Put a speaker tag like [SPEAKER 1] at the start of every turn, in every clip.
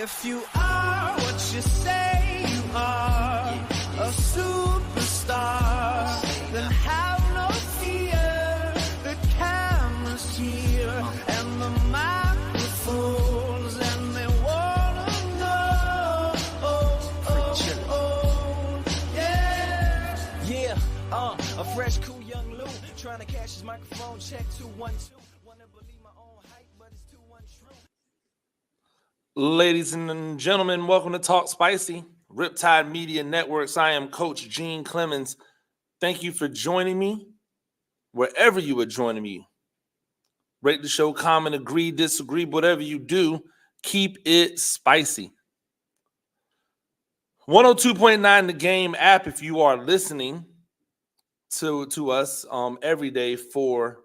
[SPEAKER 1] If you are what you say you are, a superstar, then have no fear. The camera's here and the microphones, and they wanna know. A fresh, cool young Lou trying to cash his microphone check 212. Wanna believe my own hype, but it's too untrue.
[SPEAKER 2] Ladies and gentlemen, welcome to Talk Spicy, Riptide Media Networks. I am Coach Gene Clemens. Thank you for joining me wherever you are joining me. Rate the show, comment, agree, disagree, whatever you do, keep it spicy. 102.9 The Game app if you are listening to us every day 4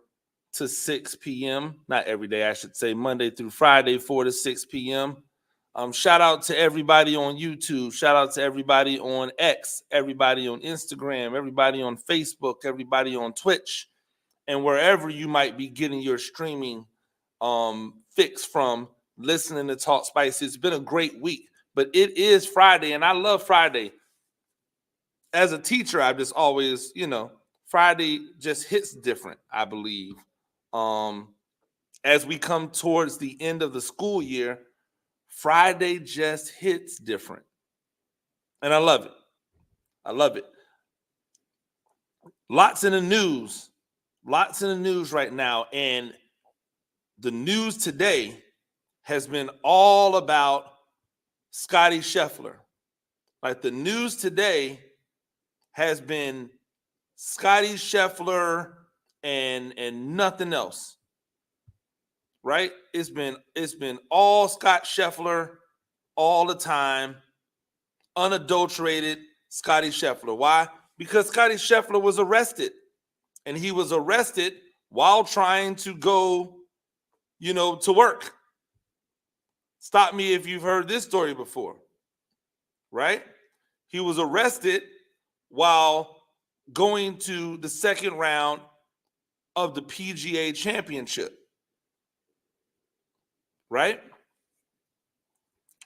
[SPEAKER 2] to 6 p.m. Not every day, I should say Monday through Friday, 4 to 6 p.m. Shout out to everybody on YouTube. Shout out to everybody on X, everybody on Instagram, everybody on Facebook, everybody on Twitch, and wherever you might be getting your streaming fix from listening to Talk Spicy. It's been a great week, but it is Friday, and I love Friday. As a teacher, I've just always, Friday just hits different, I believe. As we come towards the end of the school year, Friday just hits different. And I love it. I love it. Lots in the news right now. And the news today has been all about Scotty Scheffler. Like, the news today has been Scotty Scheffler and nothing else. Right? It's been all Scott Scheffler all the time. Unadulterated Scotty Scheffler. Why? Because Scotty Scheffler was arrested. And he was arrested while trying to go, to work. Stop me if you've heard this story before. Right? He was arrested while going to the second round of the PGA Championship. Right?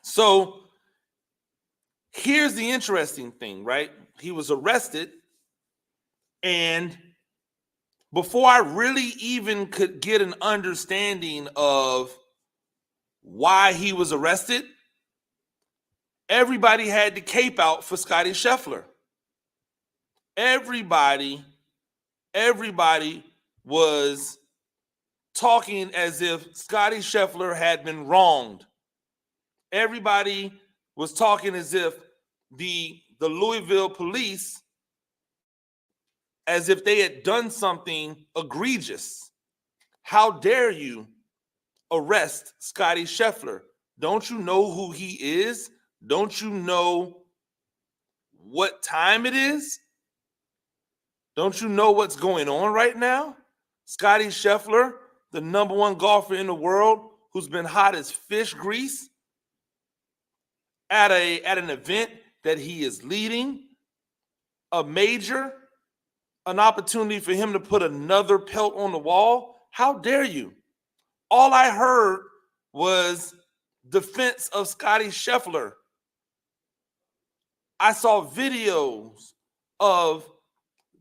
[SPEAKER 2] So here's the interesting thing, right? He was arrested, and before I really even could get an understanding of why he was arrested, everybody had the cape out for Scotty Scheffler. Everybody was talking as if Scotty Scheffler had been wronged. Everybody was talking as if the Louisville police, as if they had done something egregious. How dare you arrest Scotty Scheffler? Don't you know who he is? Don't you know what time it is? Don't you know what's going on right now? Scotty Scheffler, the number one golfer in the world, who's been hot as fish grease at an event that he is leading, a major, an opportunity for him to put another pelt on the wall. How dare you? All I heard was defense of Scotty Scheffler. I saw videos of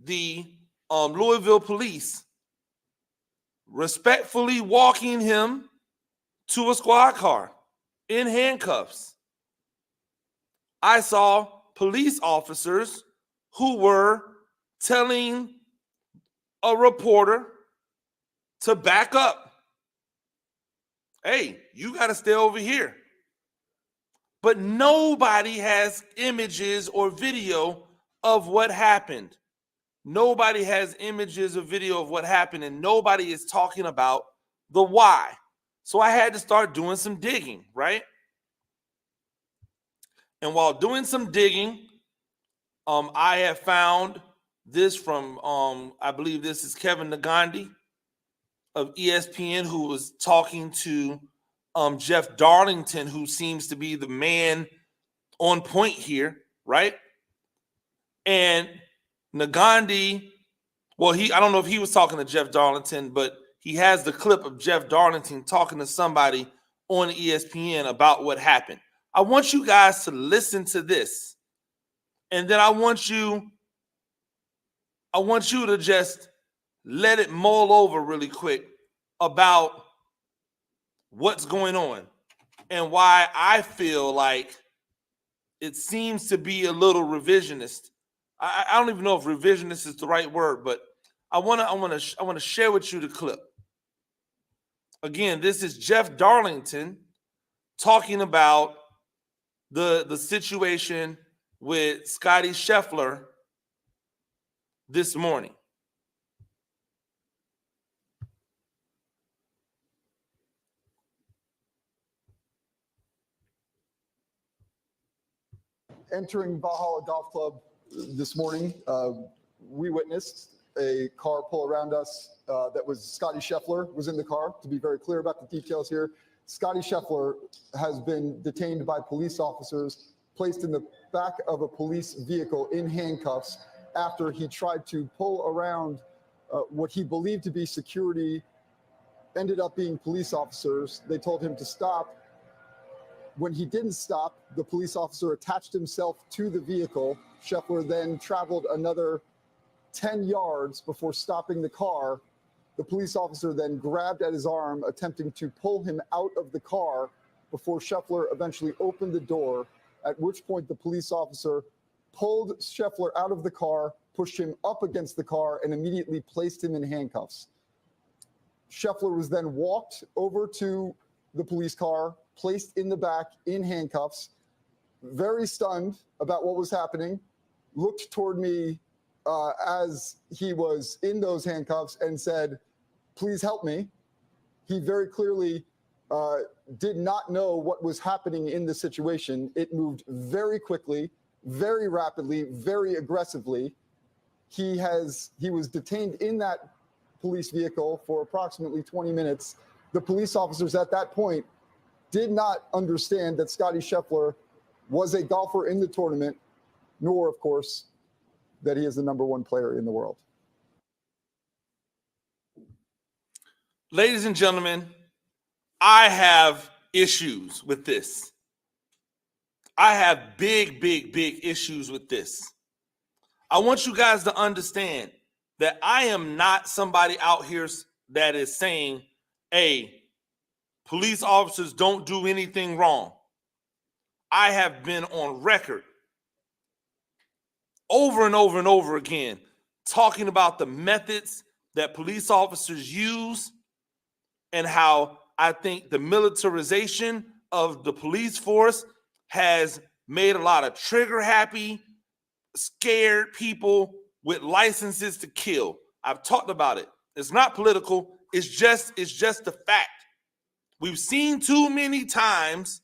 [SPEAKER 2] the Louisville police respectfully walking him to a squad car in handcuffs. I saw police officers who were telling a reporter to back up. Hey, you got to stay over here. But nobody has images or video of what happened. Nobody has images or video of what happened, and nobody is talking about the why. So I had to start doing some digging, right? And while doing some digging, I have found this from, I believe this is Kevin Nagandi of ESPN, who was talking to Jeff Darlington, who seems to be the man on point here, right? And Nagandi, I don't know if he was talking to Jeff Darlington, but he has the clip of Jeff Darlington talking to somebody on ESPN about what happened. I want you guys to listen to this. And then I want you to just let it mull over really quick about what's going on and why I feel like it seems to be a little revisionist. I don't even know if revisionist is the right word, but I want to share with you the clip. Again, this is Jeff Darlington talking about the situation with Scotty Scheffler this morning.
[SPEAKER 3] Entering Valhalla Golf Club this morning, we witnessed a car pull around us that was Scotty Scheffler was in the car. To be very clear about the details here, Scotty Scheffler has been detained by police officers, placed in the back of a police vehicle in handcuffs after he tried to pull around what he believed to be security, ended up being police officers. They told him to stop. When he didn't stop, the police officer attached himself to the vehicle. Scheffler then traveled another 10 yards before stopping the car. The police officer then grabbed at his arm, attempting to pull him out of the car before Scheffler eventually opened the door, at which point the police officer pulled Scheffler out of the car, pushed him up against the car, and immediately placed him in handcuffs. Scheffler was then walked over to the police car, placed in the back in handcuffs, very stunned about what was happening, looked toward me as he was in those handcuffs and said, "Please help me." He very clearly did not know what was happening in the situation. It moved very quickly, very rapidly, very aggressively. He was detained in that police vehicle for approximately 20 minutes. The police officers at that point did not understand that Scotty Scheffler was a golfer in the tournament, nor, of course, that he is the #1 player in the world.
[SPEAKER 2] Ladies and gentlemen, I have issues with this. I have big issues with this. I want you guys to understand that I am not somebody out here that is saying, hey, police officers don't do anything wrong. I have been on record over and over and over again talking about the methods that police officers use and how I think the militarization of the police force has made a lot of trigger-happy, scared people with licenses to kill. I've talked about it. It's not political. It's just the fact. We've seen too many times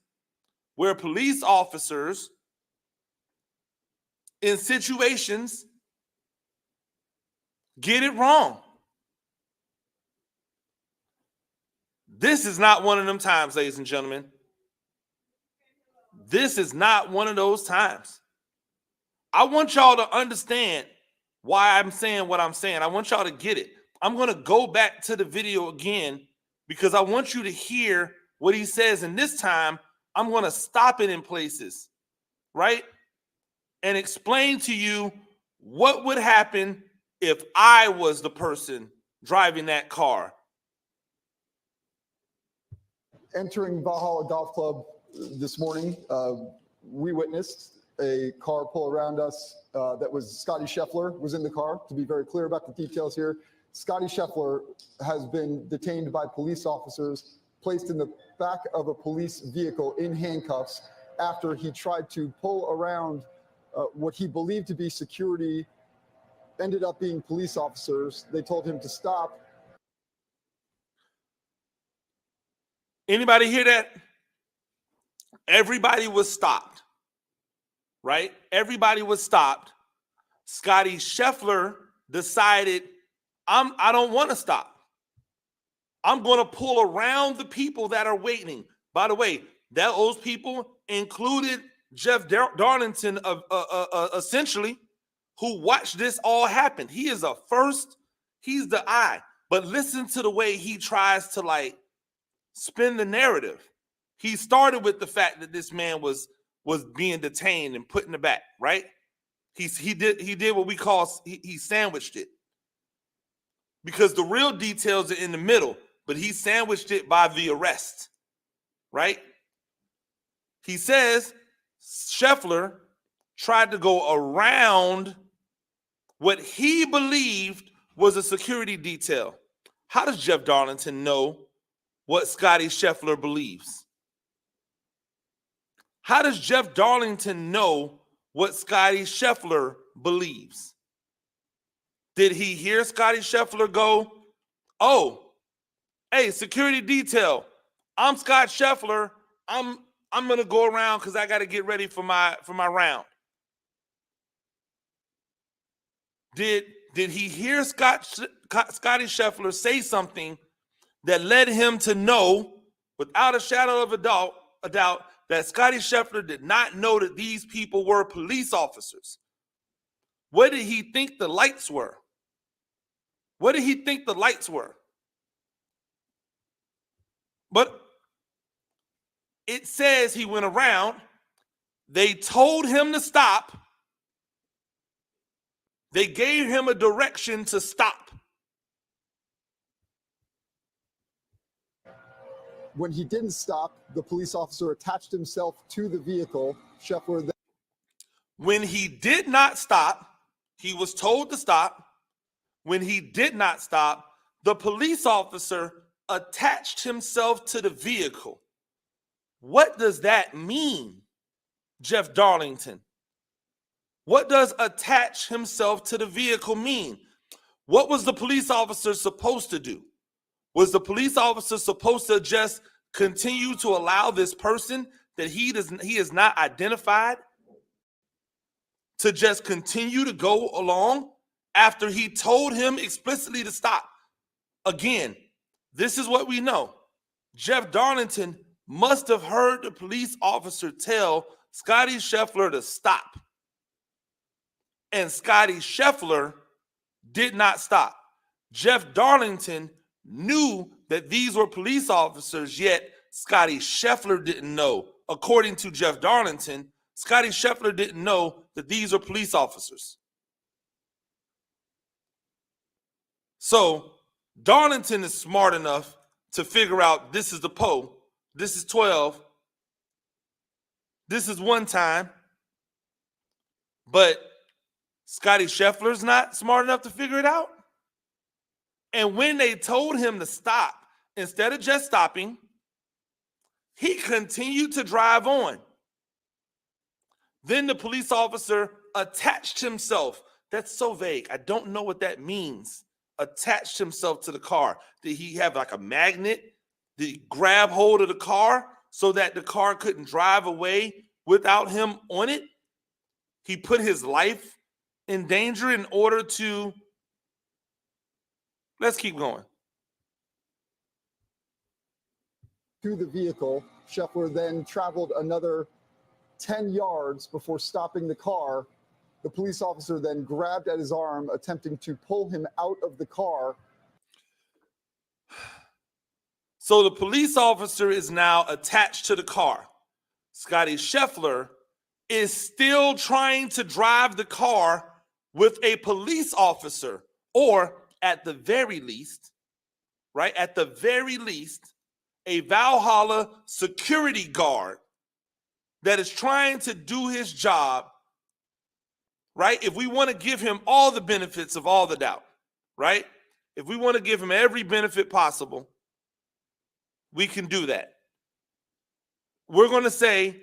[SPEAKER 2] where police officers in situations get it wrong. This is not one of them times, ladies and gentlemen. This is not one of those times. I want y'all to understand why I'm saying what I'm saying. I want y'all to get it. I'm going to go back to the video again because I want you to hear what he says. And this time, I'm going to stop it in places, right? And explain to you what would happen if I was the person driving that car.
[SPEAKER 3] Entering Valhalla Golf Club this morning, we witnessed a car pull around us that was Scotty Scheffler was in the car. To be very clear about the details here, Scotty Scheffler has been detained by police officers, placed in the back of a police vehicle in handcuffs after he tried to pull around what he believed to be security, ended up being police officers. They told him to stop.
[SPEAKER 2] Anybody hear that? Everybody was stopped, right? Everybody was stopped. Scotty Scheffler decided, I don't want to stop. I'm going to pull around the people that are waiting. By the way, those people included Jeff Darlington, essentially, who watched this all happen. He is he's the eye. But listen to the way he tries to spin the narrative. he started with the fact that this man was being detained and put in the back, right? He did what we call, he sandwiched it. Because the real details are in the middle, but he sandwiched it by the arrest, right? He says Scheffler tried to go around what he believed was a security detail. How does Jeff Darlington know what Scotty Scheffler believes? How does Jeff Darlington know what Scotty Scheffler believes? Did he hear Scotty Scheffler go, oh, hey, security detail, I'm Scott Scheffler. I'm gonna go around because I got to get ready for my round. Did he hear Scotty Scheffler say something that led him to know, without a shadow of a doubt, that Scotty Scheffler did not know that these people were police officers? What did he think the lights were? What did he think the lights were? But it says he went around. They told him to stop. They gave him a direction to stop.
[SPEAKER 3] When he didn't stop, the police officer attached himself to the vehicle. Scheffler then.
[SPEAKER 2] When he did not stop, he was told to stop. When he did not stop, the police officer attached himself to the vehicle. What does that mean, Jeff Darlington? What does attach himself to the vehicle mean? What was the police officer supposed to do? Was the police officer supposed to just continue to allow this person that he is not identified to just continue to go along after he told him explicitly to stop? Again, this is what we know. Jeff Darlington must have heard the police officer tell Scotty Scheffler to stop. And Scotty Scheffler did not stop. Jeff Darlington knew that these were police officers, yet Scotty Scheffler didn't know. According to Jeff Darlington, Scotty Scheffler didn't know that these were police officers. So Darlington is smart enough to figure out this is the PO, this is 12, this is one time, but Scotty Scheffler's not smart enough to figure it out. And when they told him to stop, instead of just stopping, he continued to drive on. Then the police officer attached himself. That's so vague. I don't know what that means. Attached himself to the car. Did he have like a magnet? Did he grab hold of the car so that the car couldn't drive away without him on it? He put his life in danger in order to... Let's keep going.
[SPEAKER 3] To the vehicle. Scheffler then traveled another 10 yards before stopping the car. The police officer then grabbed at his arm, attempting to pull him out of the car.
[SPEAKER 2] So the police officer is now attached to the car. Scotty Scheffler is still trying to drive the car with a police officer, or at the very least, right? At the very least, a Valhalla security guard that is trying to do his job, right? If we want to give him all the benefits of all the doubt, right? If we want to give him every benefit possible, we can do that. We're going to say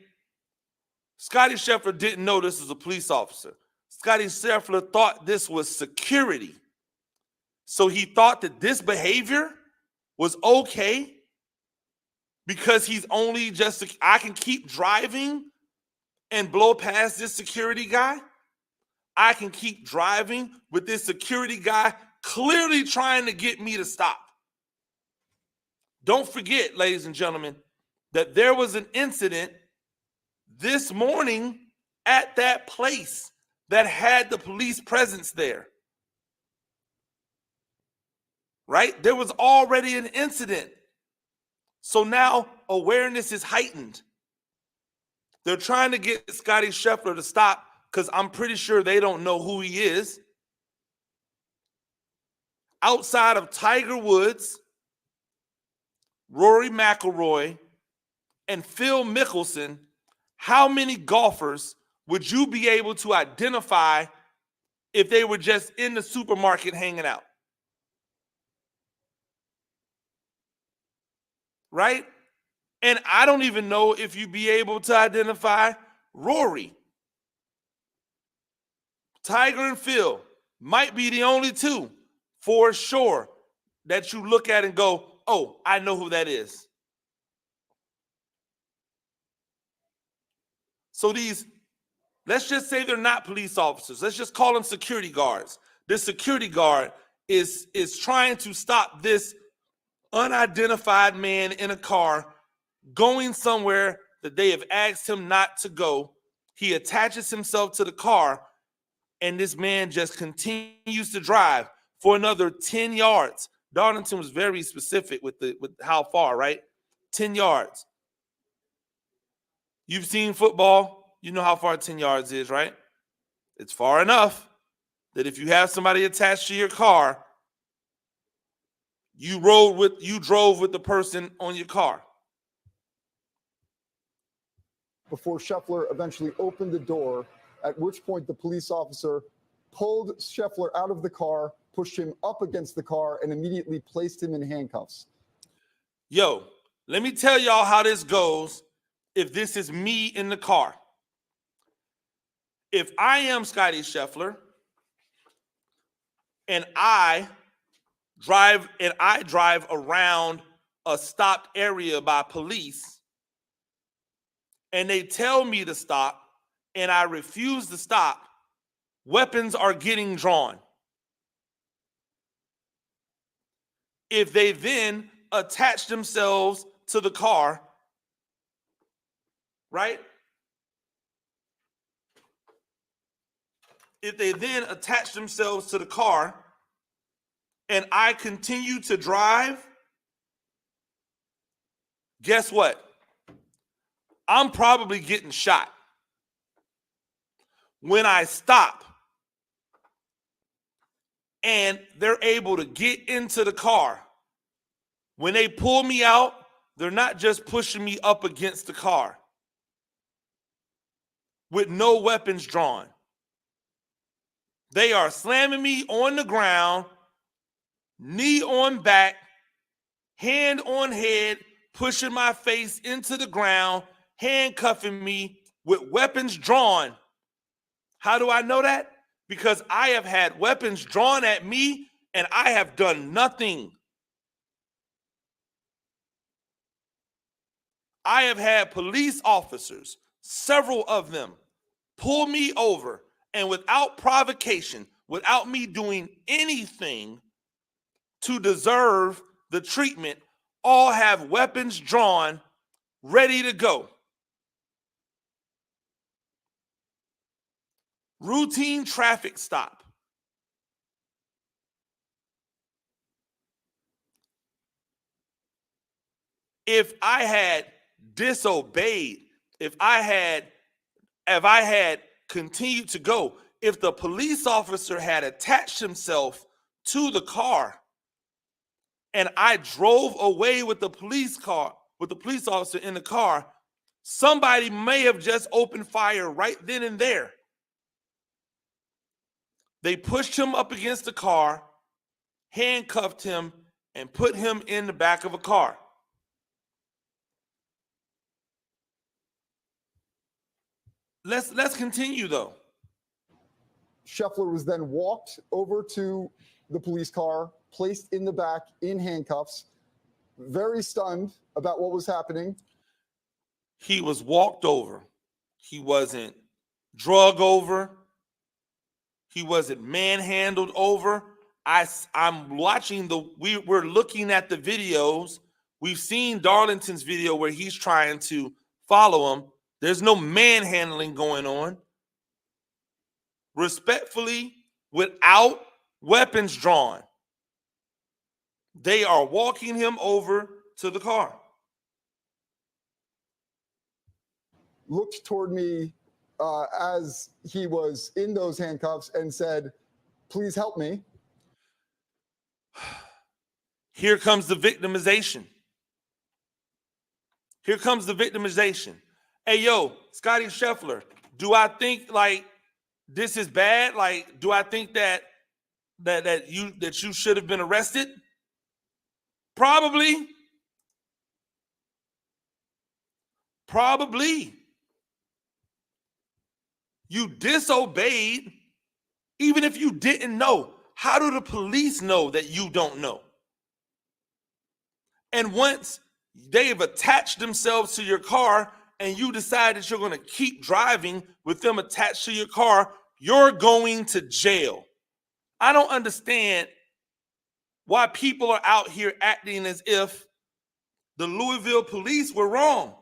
[SPEAKER 2] Scotty Scheffler didn't know this was a police officer. Scotty Scheffler thought this was security. So he thought that this behavior was okay because he's only just, I can keep driving and blow past this security guy. I can keep driving with this security guy clearly trying to get me to stop. Don't forget, ladies and gentlemen, that there was an incident this morning at that place that had the police presence there. Right? There was already an incident So now awareness is heightened. They're trying to get Scotty Scheffler to stop because I'm pretty sure they don't know who he is. Outside of Tiger Woods, Rory McIlroy, and Phil Mickelson, how many golfers would you be able to identify if they were just in the supermarket hanging out? Right? And I don't even know if you'd be able to identify Rory. Tiger and Phil might be the only two for sure that you look at and go, oh, I know who that is. So these, let's just say they're not police officers. Let's just call them security guards. This security guard is trying to stop this unidentified man in a car going somewhere that they have asked him not to go. He attaches himself to the car, and this man just continues to drive for another 10 yards. Darlington was very specific with how far, right? 10 yards. You've seen football. You know how far 10 yards is, right? It's far enough that if you have somebody attached to your car, you drove with the person on your car.
[SPEAKER 3] Before Scheffler eventually opened the door, at which point the police officer pulled Scheffler out of the car, pushed him up against the car, and immediately placed him in handcuffs.
[SPEAKER 2] Yo, let me tell y'all how this goes if this is me in the car. If I am Scotty Scheffler and I drive around a stopped area by police and they tell me to stop and I refuse to stop, weapons are getting drawn. If they then attach themselves to the car, right? If they then attach themselves to the car and I continue to drive, guess what? I'm probably getting shot. When I stop and they're able to get into the car, when they pull me out, they're not just pushing me up against the car with no weapons drawn. They are slamming me on the ground, knee on back, hand on head, pushing my face into the ground, handcuffing me with weapons drawn. How do I know that? Because I have had weapons drawn at me and I have done nothing. I have had police officers, several of them, pull me over and without provocation, without me doing anything to deserve the treatment, all have weapons drawn, ready to go. Routine traffic stop. If I had disobeyed, if I had continued to go, if the police officer had attached himself to the car and I drove away with the police officer in the car, somebody may have just opened fire right then and there. They pushed him up against the car, handcuffed him, and put him in the back of a car. Let's continue though.
[SPEAKER 3] Scheffler was then walked over to the police car, placed in the back in handcuffs, very stunned about what was happening.
[SPEAKER 2] He was walked over. He wasn't drug over. He wasn't manhandled over. I'm watching we're looking at the videos. We've seen Darlington's video where he's trying to follow him. There's no manhandling going on. Respectfully, without weapons drawn, they are walking him over to the car.
[SPEAKER 3] looked toward me as he was in those handcuffs and said, "Please help me."
[SPEAKER 2] Here comes the victimization. Here comes the victimization. Hey, yo, Scotty Scheffler, do I think like this is bad? Like, do I think that you should have been arrested? Probably. Probably. You disobeyed, even if you didn't know. How do the police know that you don't know? And once they've attached themselves to your car and you decide that you're going to keep driving with them attached to your car, you're going to jail. I don't understand why people are out here acting as if the Louisville police were wrong.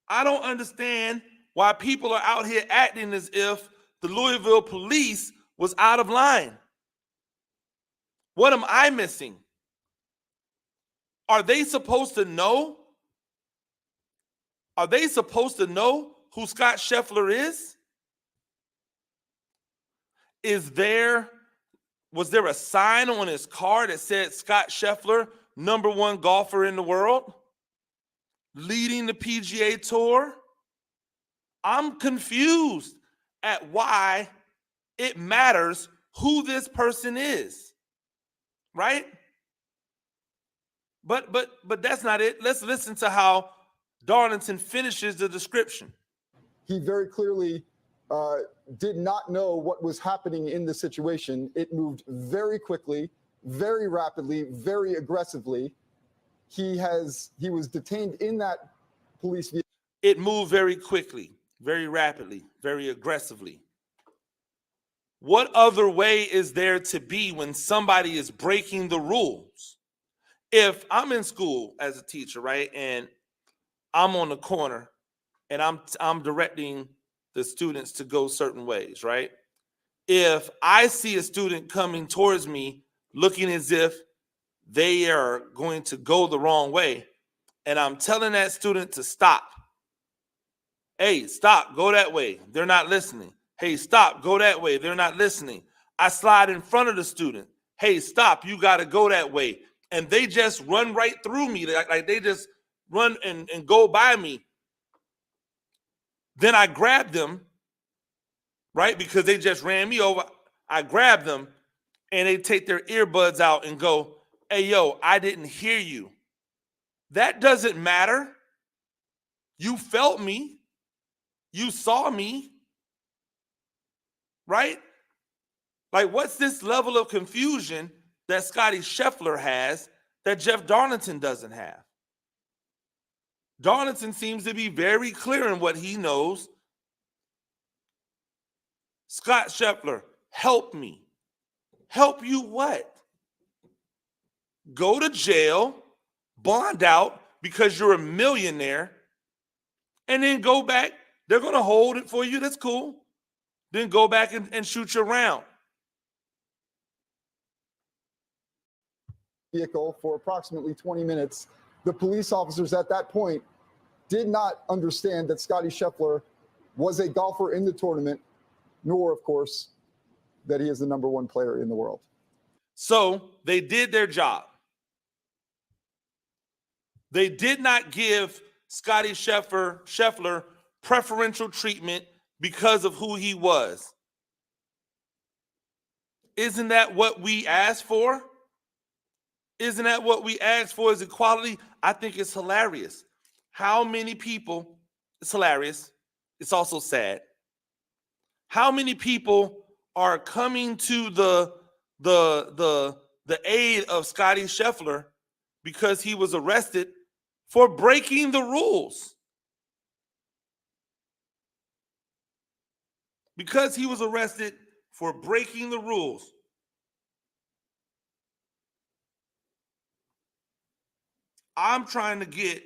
[SPEAKER 2] I don't understand why people are out here acting as if the Louisville police was out of line. What am I missing? Are they supposed to know? Are they supposed to know who Scott Scheffler is? Was there a sign on his car that said Scott Scheffler, #1 golfer in the world, leading the PGA Tour? I'm confused at why it matters who this person is, right? But that's not it. Let's listen to how Darlington finishes the description.
[SPEAKER 3] He very clearly did not know what was happening in the situation. It moved very quickly, very rapidly, very aggressively. He was detained in that police vehicle.
[SPEAKER 2] It moved very quickly, very rapidly, very aggressively. What other way is there to be when somebody is breaking the rules? If I'm in school as a teacher, right, and I'm on the corner and I'm directing the students to go certain ways, right? If I see a student coming towards me looking as if they are going to go the wrong way, and I'm telling that student to stop. Hey, stop, go that way. They're not listening. Hey, stop, go that way. They're not listening. I slide in front of the student. Hey, stop, you got to go that way. And they just run right through me. Like they just run and go by me. Then I grab them, right? Because they just ran me over. I grab them and they take their earbuds out and go, hey, yo, I didn't hear you. That doesn't matter. You felt me. You saw me. Right? Like, what's this level of confusion that Scotty Scheffler has that Jeff Darlington doesn't have? Darlington seems to be very clear in what he knows. Scott Scheffler, help me. Help you what? Go to jail, bond out because you're a millionaire, and then go back. They're going to hold it for you. That's cool. Then go back and shoot your round.
[SPEAKER 3] Vehicle for approximately 20 minutes. The police officers at that point did not understand that Scotty Scheffler was a golfer in the tournament, nor, of course, that he is the #1 player in the world.
[SPEAKER 2] So they did their job. They did not give Scotty Scheffler preferential treatment because of who he was. Isn't that what we asked for? Isn't that what we asked for is equality? I think it's hilarious. How many people, it's hilarious. It's also sad. How many people are coming to the aid of Scotty Scheffler because he was arrested for breaking the rules? Because he was arrested for breaking the rules. I'm trying to get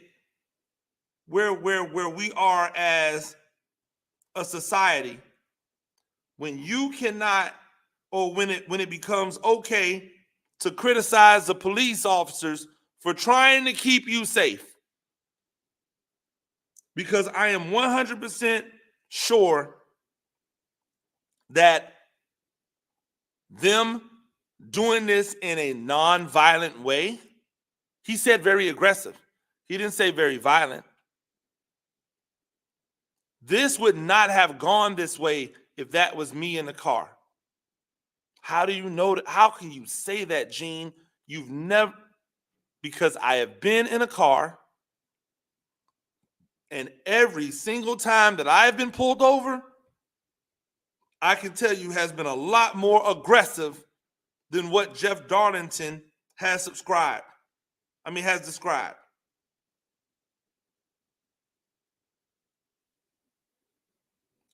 [SPEAKER 2] where we are as a society when you cannot, or when it becomes okay to criticize the police officers for trying to keep you safe. Because I am 100% sure that them doing this in a non-violent way, he said very aggressive. He didn't say very violent. This would not have gone this way if that was me in the car. How do you know that? How can you say that, Gene? You've never, because I have been in a car, and every single time that I have been pulled over, I can tell you has been a lot more aggressive than what Jeff Darlington has described.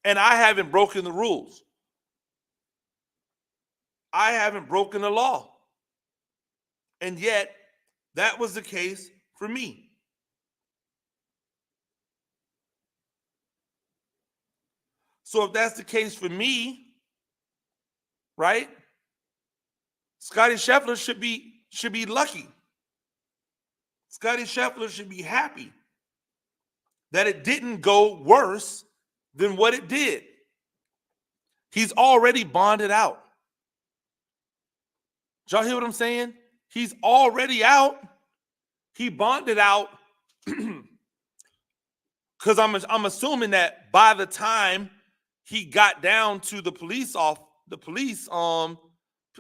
[SPEAKER 2] And I haven't broken the rules. I haven't broken the law. And yet, that was the case for me. So if that's the case for me, right? Scotty Scheffler should be lucky. Scotty Scheffler should be happy that it didn't go worse than what it did. He's already bonded out. Did y'all hear what I'm saying? He's already out. He bonded out because I'm assuming that by the time he got down to the police,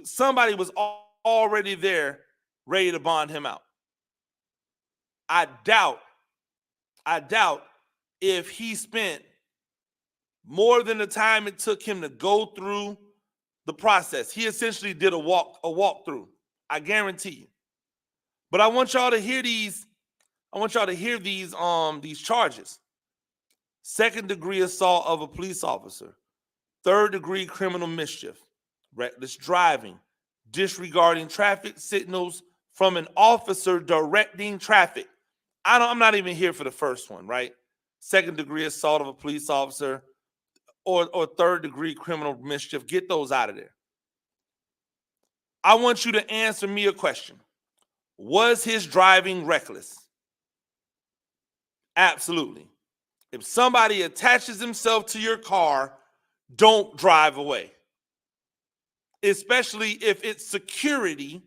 [SPEAKER 2] somebody was already there ready to bond him out. I doubt if he spent more than the time it took him to go through the process. He essentially did a walkthrough. I guarantee you. But I want y'all to hear these. I want y'all to hear these charges. 2nd-degree assault of a police officer, 3rd-degree criminal mischief, reckless driving, disregarding traffic signals from an officer directing traffic. I'm not even here for the first one, right? 2nd-degree assault of a police officer or 3rd-degree criminal mischief. Get those out of there. I want you to answer me a question. Was his driving reckless? Absolutely. If somebody attaches himself to your car, don't drive away. Especially if it's security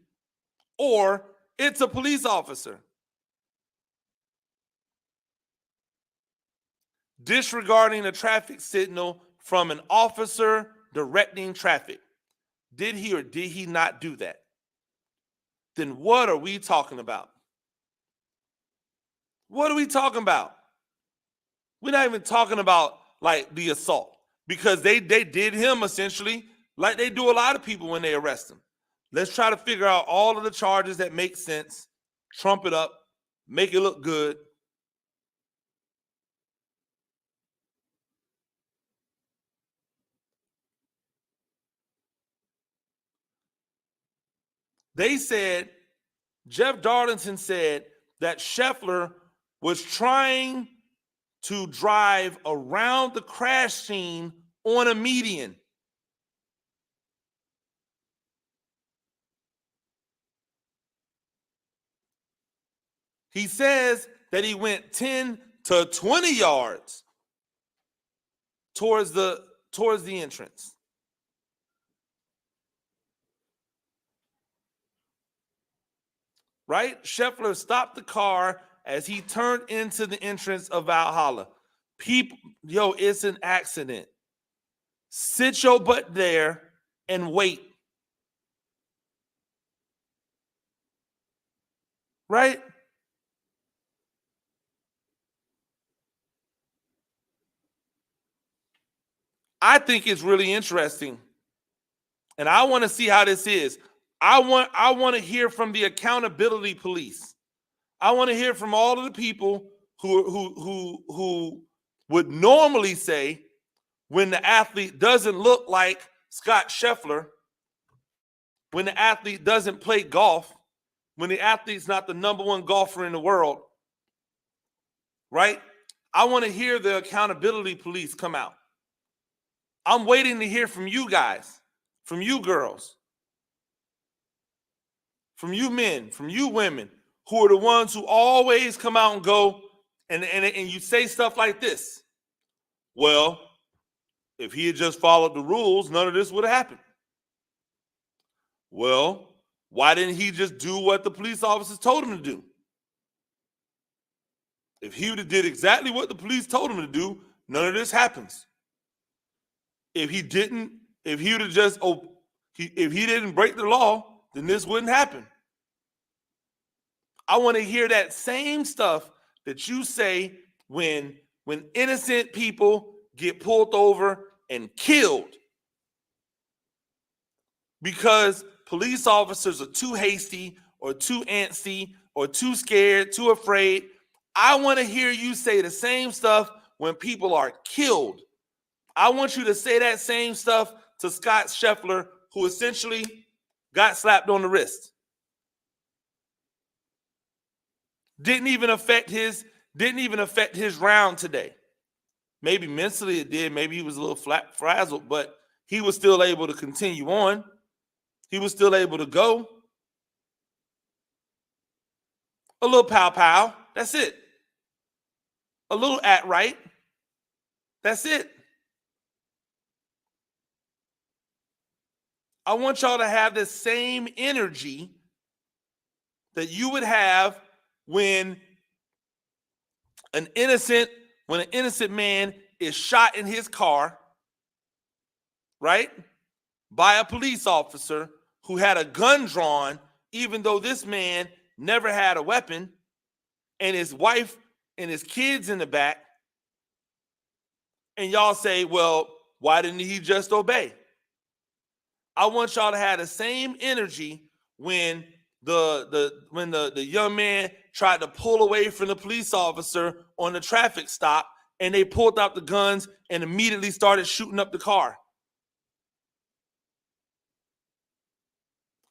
[SPEAKER 2] or it's a police officer. Disregarding a traffic signal from an officer directing traffic. Did he or did he not do that? Then what are we talking about? What are we talking about? We're not even talking about like the assault, because they did him essentially like they do a lot of people when they arrest them. Let's try to figure out all of the charges that make sense, trump it up, make it look good. They said, Jeff Darlington said that Scheffler was trying to drive around the crash scene on a median. He says that he went 10 to 20 yards towards the entrance. Right? Scheffler stopped the car as he turned into the entrance of Valhalla. People, it's an accident. Sit your butt there and wait. Right? I think it's really interesting. And I want to see how this is. I want to hear from the accountability police. I want to hear from all of the people who would normally say, when the athlete doesn't look like Scott Scheffler, when the athlete doesn't play golf, when the athlete's not the #1 golfer in the world, right? I want to hear the accountability police come out. I'm waiting to hear from you guys, from you girls, from you men, from you women. who are the ones who always come out and go, and you say stuff like this. Well, if he had just followed the rules, none of this would have happened. Well, why didn't he just do what the police officers told him to do? If he would have did exactly what the police told him to do, none of this happens. If he didn't break the law, then this wouldn't happen. I want to hear that same stuff that you say when innocent people get pulled over and killed because police officers are too hasty or too antsy or too scared, too afraid. I want to hear you say the same stuff when people are killed. I want you to say that same stuff to Scott Scheffler, who essentially got slapped on the wrist. Didn't even affect his round today. Maybe mentally it did. Maybe he was a little frazzled, but he was still able to continue on. He was still able to go. A little pow-pow. That's it. A little at right. That's it. I want y'all to have the same energy that you would have when an innocent man is shot in his car, right, by a police officer who had a gun drawn, even though this man never had a weapon, and his wife and his kids in the back, and y'all say, well, why didn't he just obey? I want y'all to have the same energy when the young man tried to pull away from the police officer on the traffic stop, and they pulled out the guns and immediately started shooting up the car.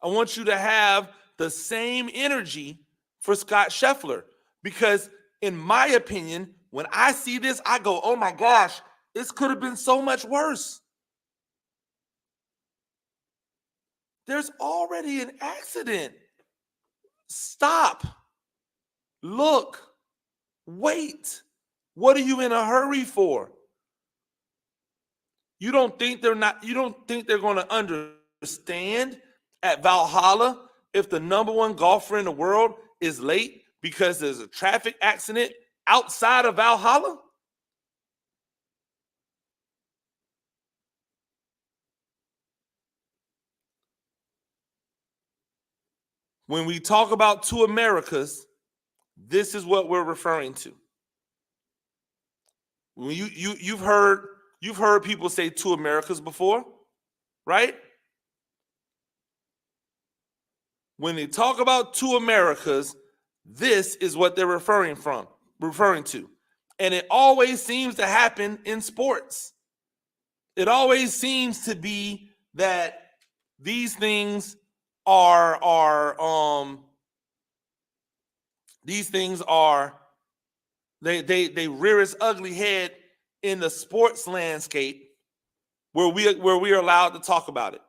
[SPEAKER 2] I want you to have the same energy for Scott Scheffler, because in my opinion, when I see this, I go, oh my gosh, this could have been so much worse. There's already an accident. Stop. Look. Wait. What are you in a hurry for? You don't think they're going to understand at Valhalla if the number one golfer in the world is late because there's a traffic accident outside of Valhalla? When we talk about two Americas, this is what we're referring to. When you've heard people say two Americas before, right? When they talk about two Americas, this is what they're referring to. And it always seems to happen in sports. It always seems to be that these things they rear its ugly head in the sports landscape where we are allowed to talk about it.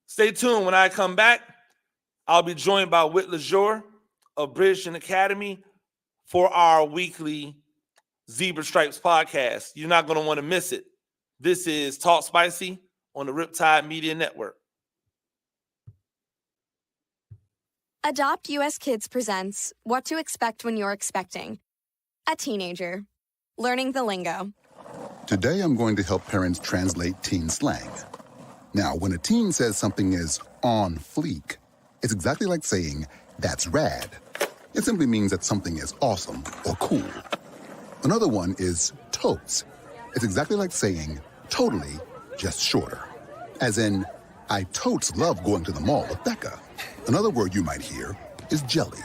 [SPEAKER 2] Stay tuned. When I come back, I'll be joined by Whit Lesure of British Academy for our weekly Zebra Stripes podcast. You're not going to want to miss it. This is Talk Spicy on the Riptide Media Network.
[SPEAKER 4] Adopt US Kids presents What to Expect When You're Expecting. A teenager. Learning the lingo.
[SPEAKER 5] Today I'm going to help parents translate teen slang. Now, when a teen says something is on fleek, it's exactly like saying, that's rad. It simply means that something is awesome or cool. Another one is totes. It's exactly like saying, totally, just shorter. As in, I totes love going to the mall with Becca. Another word you might hear is jelly.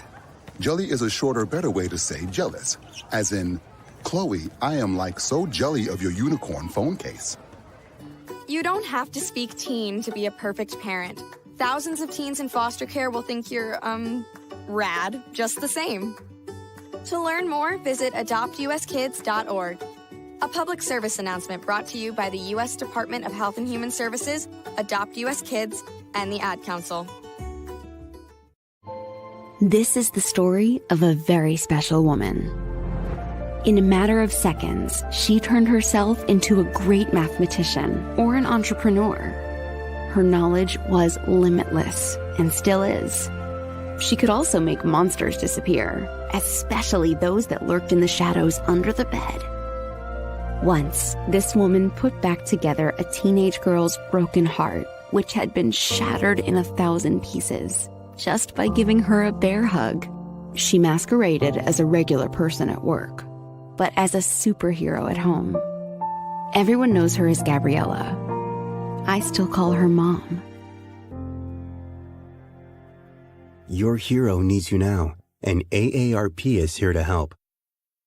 [SPEAKER 5] Jelly is a shorter, better way to say jealous. As in, Chloe, I am like so jelly of your unicorn phone case.
[SPEAKER 4] You don't have to speak teen to be a perfect parent. Thousands of teens in foster care will think you're, rad just the same. To learn more, visit adoptuskids.org. A public service announcement brought to you by the U.S. Department of Health and Human Services, Adopt U.S. Kids, and the Ad Council.
[SPEAKER 6] This is the story of a very special woman. In a matter of seconds, she turned herself into a great mathematician or an entrepreneur. Her knowledge was limitless and still is. She could also make monsters disappear, especially those that lurked in the shadows under the bed. Once, this woman put back together a teenage girl's broken heart, which had been shattered in 1,000 pieces, just by giving her a bear hug. She masqueraded as a regular person at work, but as a superhero at home. Everyone knows her as Gabriella. I still call her Mom.
[SPEAKER 7] Your hero needs you now, and AARP is here to help.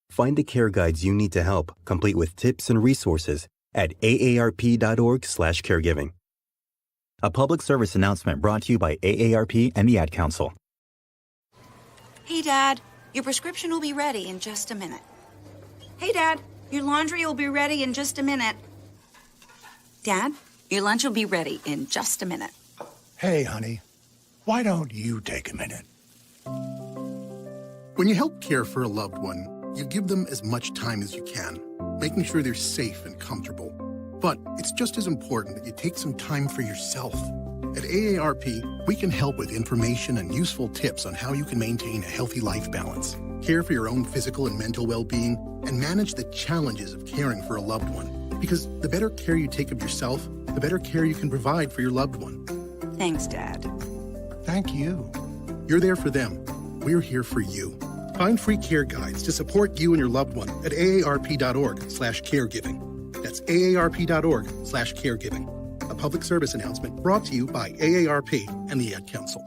[SPEAKER 7] Find the care guides you need to help, complete with tips and resources at aarp.org/caregiving. A public service announcement brought to you by AARP and the Ad Council.
[SPEAKER 8] Hey, Dad, your prescription will be ready in just a minute. Hey, Dad, your laundry will be ready in just a minute. Dad, your lunch will be ready in just a minute.
[SPEAKER 9] Hey, honey, why don't you take a minute?
[SPEAKER 5] When you help care for a loved one, you give them as much time as you can, making sure they're safe and comfortable. But it's just as important that you take some time for yourself. At AARP, we can help with information and useful tips on how you can maintain a healthy life balance, care for your own physical and mental well-being, and manage the challenges of caring for a loved one. Because the better care you take of yourself, the better care you can provide for your loved one.
[SPEAKER 8] Thanks, Dad.
[SPEAKER 9] Thank you.
[SPEAKER 5] You're there for them. We're here for you. Find free care guides to support you and your loved one at aarp.org/caregiving. That's aarp.org/caregiving. A public service announcement brought to you by AARP and the Ad Council.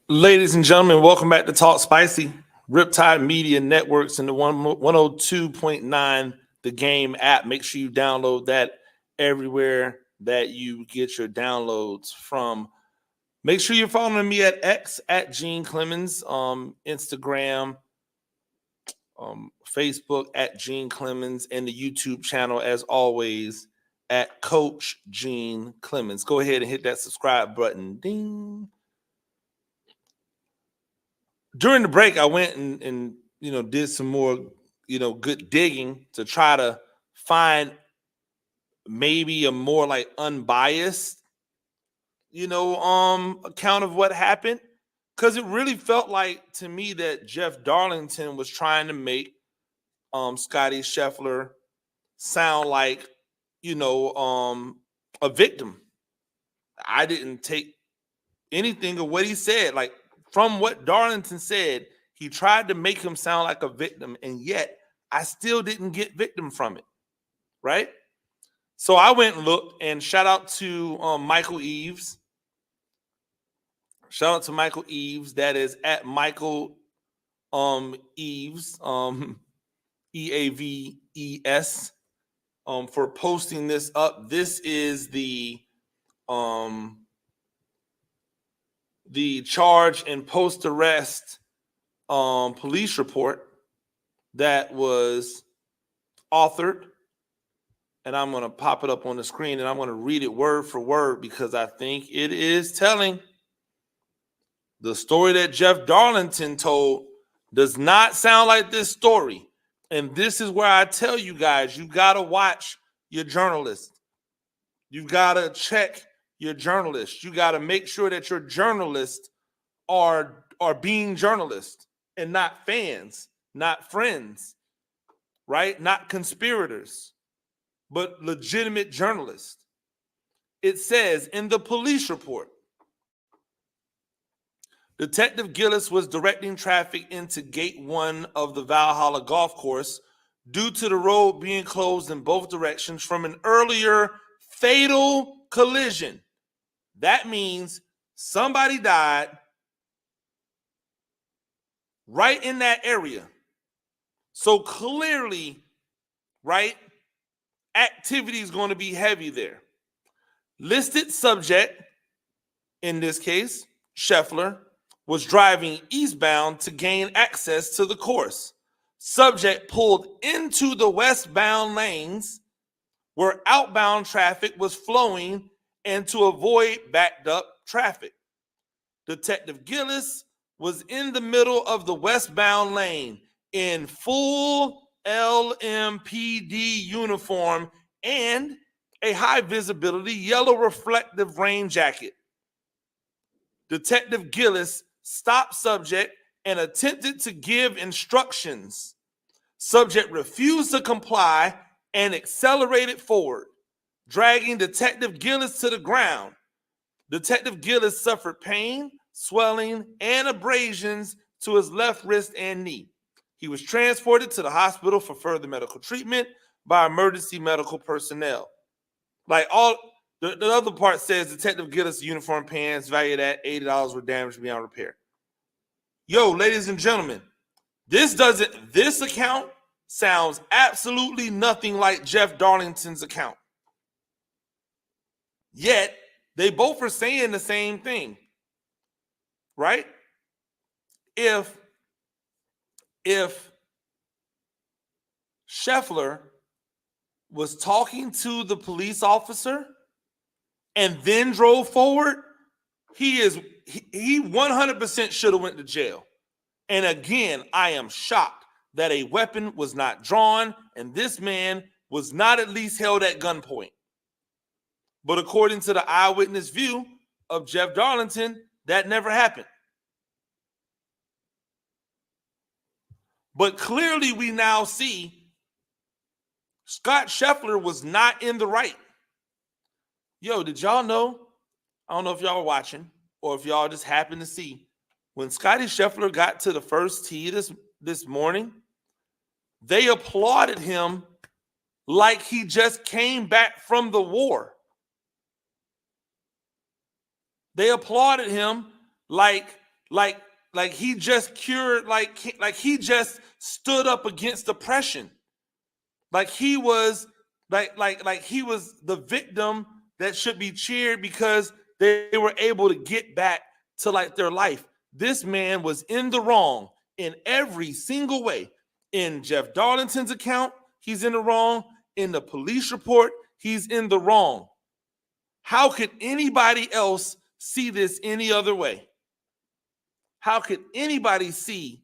[SPEAKER 2] Ladies and gentlemen, welcome back to Talk Spicy. Riptide Media Networks and the 102.9 The Game app. Make sure you download that everywhere that you get your downloads from. Make sure you're following me at X at Gene Clemens, Instagram, Facebook at Gene Clemens, and the YouTube channel, as always, at Coach Gene Clemens. Go ahead and hit that subscribe button. Ding. During the break, I went and did some more good digging to try to find maybe a more like unbiased account of what happened, because it really felt like to me that Jeff Darlington was trying to make Scotty Scheffler sound like a victim. I didn't take anything of what he said. Like, from what Darlington said, he tried to make him sound like a victim, and yet I still didn't get victim from it, right? So I went and looked, and shout out to Michael Eaves. Shout out to Michael Eaves. That is at Michael Eaves, EAVES, for posting this up. This is the charge and post-arrest police report that was authored. And I'm going to pop it up on the screen, and I'm going to read it word for word because I think it is telling. The story that Jeff Darlington told does not sound like this story. And this is where I tell you guys, you got to watch your journalist. You got to check your journalists. You got to make sure that your journalists are being journalists and not fans, not friends, right? Not conspirators, but legitimate journalists. It says in the police report, Detective Gillis was directing traffic into Gate 1 of the Valhalla Golf Course due to the road being closed in both directions from an earlier fatal collision. That means somebody died right in that area. So clearly, right, activity is going to be heavy there. Listed subject, in this case, Scheffler, was driving eastbound to gain access to the course. Subject pulled into the westbound lanes where outbound traffic was flowing, and to avoid backed up traffic. Detective Gillis was in the middle of the westbound lane in full LMPD uniform and a high visibility yellow reflective rain jacket. Detective Gillis stopped subject and attempted to give instructions. Subject refused to comply and accelerated forward, dragging Detective Gillis to the ground. Detective Gillis suffered pain, swelling, and abrasions to his left wrist and knee. He was transported to the hospital for further medical treatment by emergency medical personnel. Like all the other part says Detective Gillis' uniform pants valued at $80 were damaged beyond repair. Yo, ladies and gentlemen, this account sounds absolutely nothing like Jeff Darlington's account. Yet they both are saying the same thing, right? If Scheffler was talking to the police officer and then drove forward, he 100% should have went to jail. And again, I am shocked that a weapon was not drawn and this man was not at least held at gunpoint. But according to the eyewitness view of Jeff Darlington, that never happened. But clearly we now see Scott Scheffler was not in the right. Yo, did y'all know? I don't know if y'all were watching or if y'all just happened to see. When Scotty Scheffler got to the first tee this morning, they applauded him like he just came back from the war. They applauded him like he just cured, like he just stood up against oppression. Like he was like he was the victim that should be cheered because they were able to get back to like their life. This man was in the wrong in every single way. In Jeff Darlington's account, he's in the wrong. In the police report, he's in the wrong. How could anybody else see this any other way? How could anybody see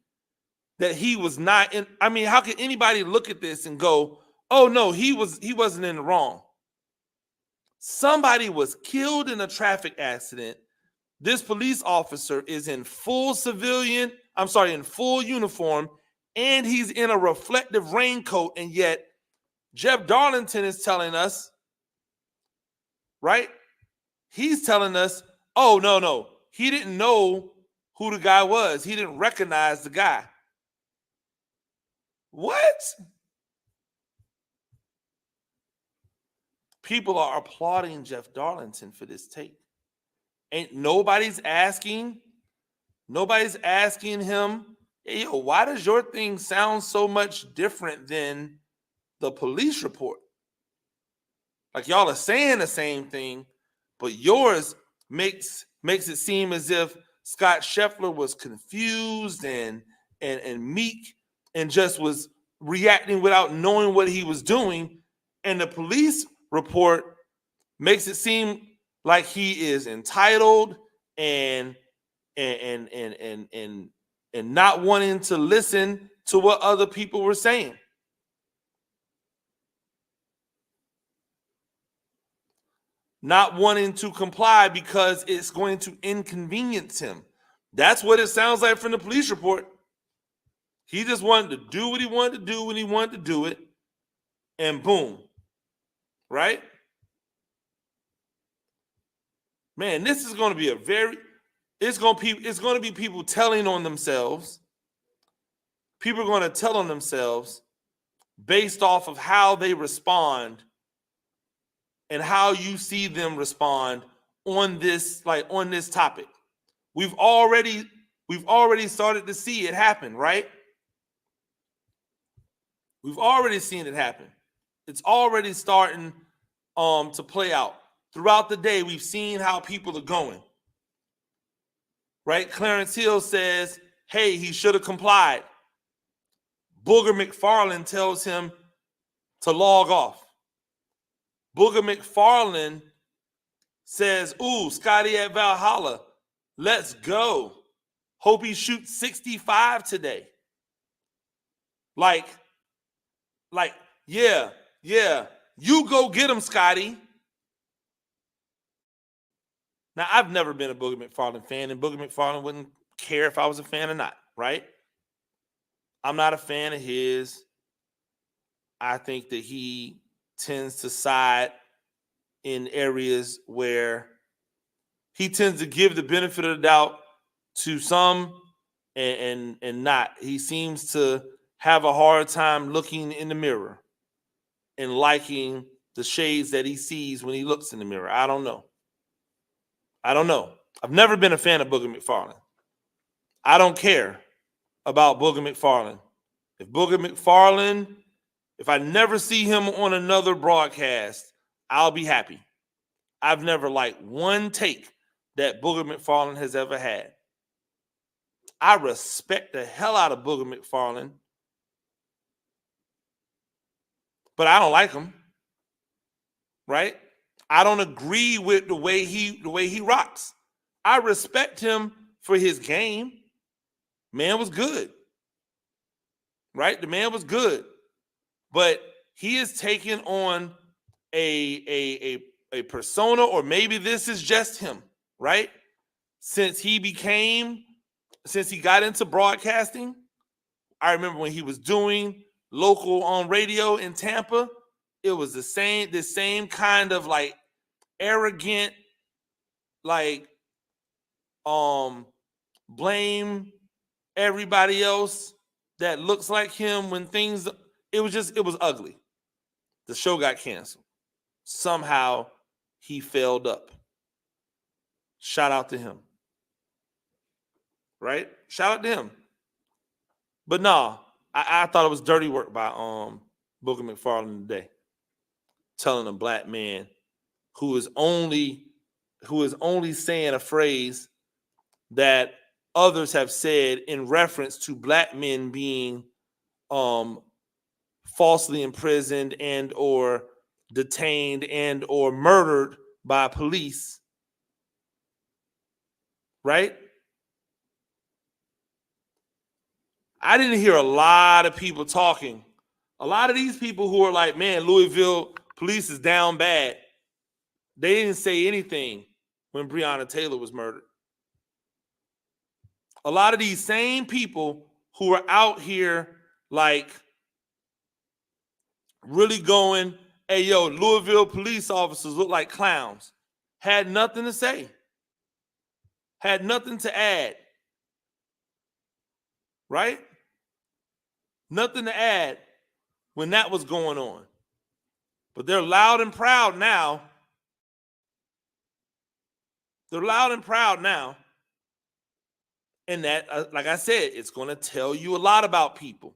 [SPEAKER 2] that he was not in? I mean, how could anybody look at this and go, "Oh no, he wasn't in the wrong"? Somebody was killed in a traffic accident. This police officer is in full uniform, and he's in a reflective raincoat, and yet Jeff Darlington is telling us, right? He's telling us, oh, no, he didn't know who the guy was. He didn't recognize the guy. What? People are applauding Jeff Darlington for this take. Ain't nobody's asking him, hey, yo, why does your thing sound so much different than the police report? Like y'all are saying the same thing, but yours makes it seem as if Scott Scheffler was confused and meek and just was reacting without knowing what he was doing. And the police report makes it seem like he is entitled and not wanting to listen to what other people were saying. Not wanting to comply because it's going to inconvenience him. That's what it sounds like from the police report. He just wanted to do what he wanted to do when he wanted to do it, and boom, right? Man, this is going to be it's going to be people telling on themselves. People are going to tell on themselves based off of how they respond and how you see them respond on this topic. We've already started to see it happen, right? We've already seen it happen. It's already starting to play out. Throughout the day, we've seen how people are going. Right? Clarence Hill says, hey, he should have complied. Booger McFarland tells him to log off. Booger McFarland says, ooh, Scotty at Valhalla. Let's go. Hope he shoots 65 today. Like, yeah, you go get him, Scotty. Now, I've never been a Boogie McFarland fan, and Boogie McFarland wouldn't care if I was a fan or not, right? I'm not a fan of his. I think that he tends to side in areas where he tends to give the benefit of the doubt to some and not. He seems to have a hard time looking in the mirror and liking the shades that he sees when he looks in the mirror. I don't know. I've never been a fan of Boogie McFarland. I don't care about Boogie McFarland. If I never see him on another broadcast, I'll be happy. I've never liked one take that Boogie McFarland has ever had. I respect the hell out of Boogie McFarland, but I don't like him. Right? I don't agree with the way he rocks. I respect him for his game. Man was good. Right? The man was good. But he is taking on a persona, or maybe this is just him, right? Since he got into broadcasting, I remember when he was doing local on radio in Tampa, it was the same kind of like arrogant, like blame everybody else that looks like him when things, it was ugly. The show got canceled. Somehow he failed up. Shout out to him. Right? Shout out to him. But no, I thought it was dirty work by Boogie McFarland today. Telling a black man who is only saying a phrase that others have said in reference to black men being falsely imprisoned and or detained and or murdered by police, right? I didn't hear a lot of people talking. A lot of these people who are like, man, Louisville police is down bad. They didn't say anything when Breonna Taylor was murdered. A lot of these same people who are out here like really going, hey, yo, Louisville police officers look like clowns, had nothing to say, had nothing to add, right? Nothing to add when that was going on. But they're loud and proud now. They're loud and proud now. And that, like I said, it's going to tell you a lot about people.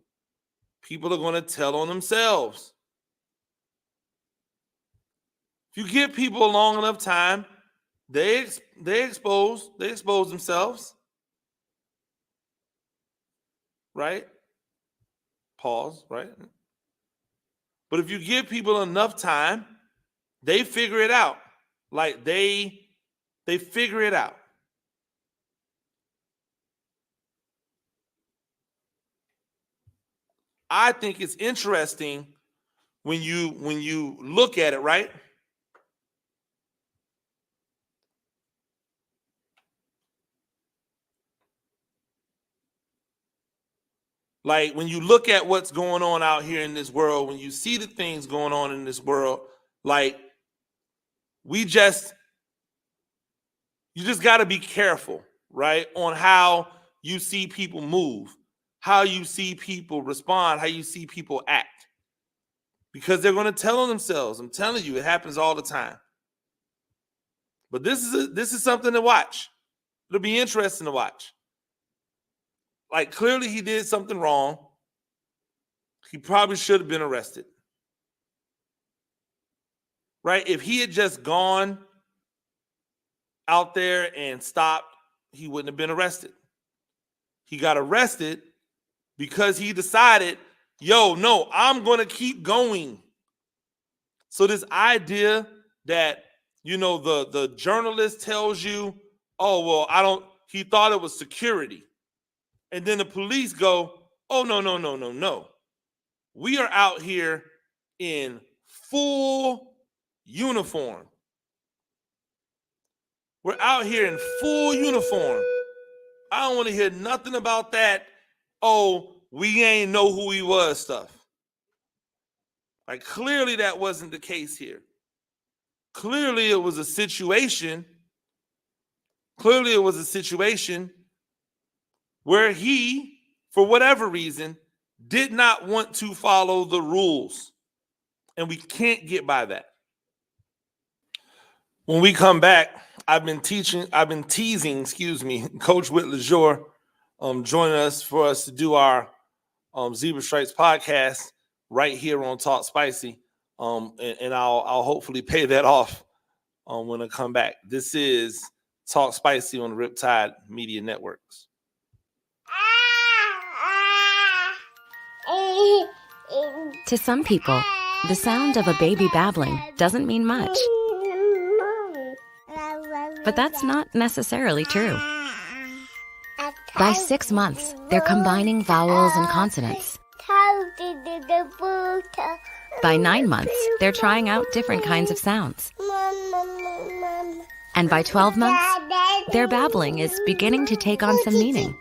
[SPEAKER 2] People are going to tell on themselves. If you give people a long enough time, they expose themselves. Right? Pause, right? But if you give people enough time, they figure it out. Like they figure it out. I think it's interesting when you look at it, right? Like when you look at what's going on out here in this world, when you see the things going on in this world, like you just got to be careful, right? On how you see people move, how you see people respond, how you see people act. Because they're going to tell on themselves. I'm telling you, it happens all the time. But this is something to watch. It'll be interesting to watch. Like clearly he did something wrong. He probably should have been arrested. Right? If he had just gone out there and stopped, he wouldn't have been arrested. He got arrested because he decided, yo, no, I'm going to keep going. So this idea that the journalist tells you, oh, well, he thought it was security. And then the police go, oh, no. We are out here in full uniform. We're out here in full uniform. I don't want to hear nothing about that. Oh, we ain't know who he was stuff. Like, clearly that wasn't the case here. Clearly it was a situation. Where he, for whatever reason, did not want to follow the rules. And we can't get by that. When we come back, I've been teasing, Coach Whit Lesure joining us for us to do our Zebra Stripes podcast right here on Talk Spicy. And I'll hopefully pay that off when I come back. This is Talk Spicy on the Riptide Media Networks.
[SPEAKER 6] To some people, the sound of a baby babbling doesn't mean much. But that's not necessarily true. By 6 months, they're combining vowels and consonants. By 9 months, they're trying out different kinds of sounds. And by 12 months, their babbling is beginning to take on some meaning.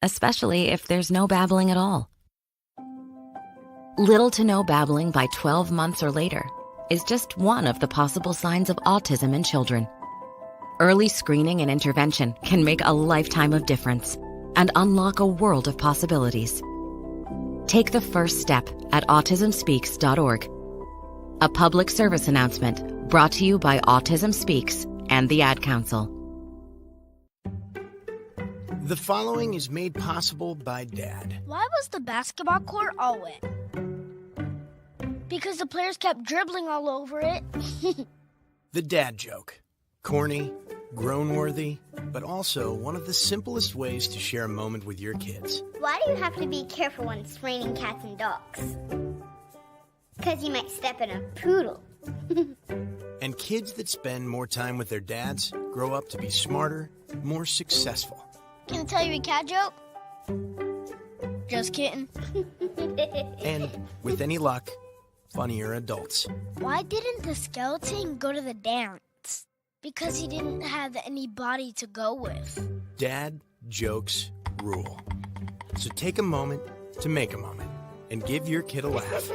[SPEAKER 6] Especially if there's no babbling at all. Little to no babbling by 12 months or later is just one of the possible signs of autism in children. Early screening and intervention can make a lifetime of difference and unlock a world of possibilities. Take the first step at autismspeaks.org. A public service announcement brought to you by Autism Speaks and the Ad Council.
[SPEAKER 10] The following is made possible by Dad.
[SPEAKER 11] Why was the basketball court all wet? Because the players kept dribbling all over it.
[SPEAKER 10] The dad joke. Corny, grown-worthy, but also one of the simplest ways to share a moment with your kids.
[SPEAKER 12] Why do you have to be careful when it's raining cats and dogs? Because you might step in a poodle.
[SPEAKER 10] And kids that spend more time with their dads grow up to be smarter, more successful.
[SPEAKER 11] Can I tell you a cat joke? Just kidding.
[SPEAKER 10] And with any luck, funnier adults.
[SPEAKER 11] Why didn't the skeleton go to the dance? Because he didn't have any body to go with.
[SPEAKER 10] Dad jokes rule. So take a moment to make a moment and give your kid a laugh.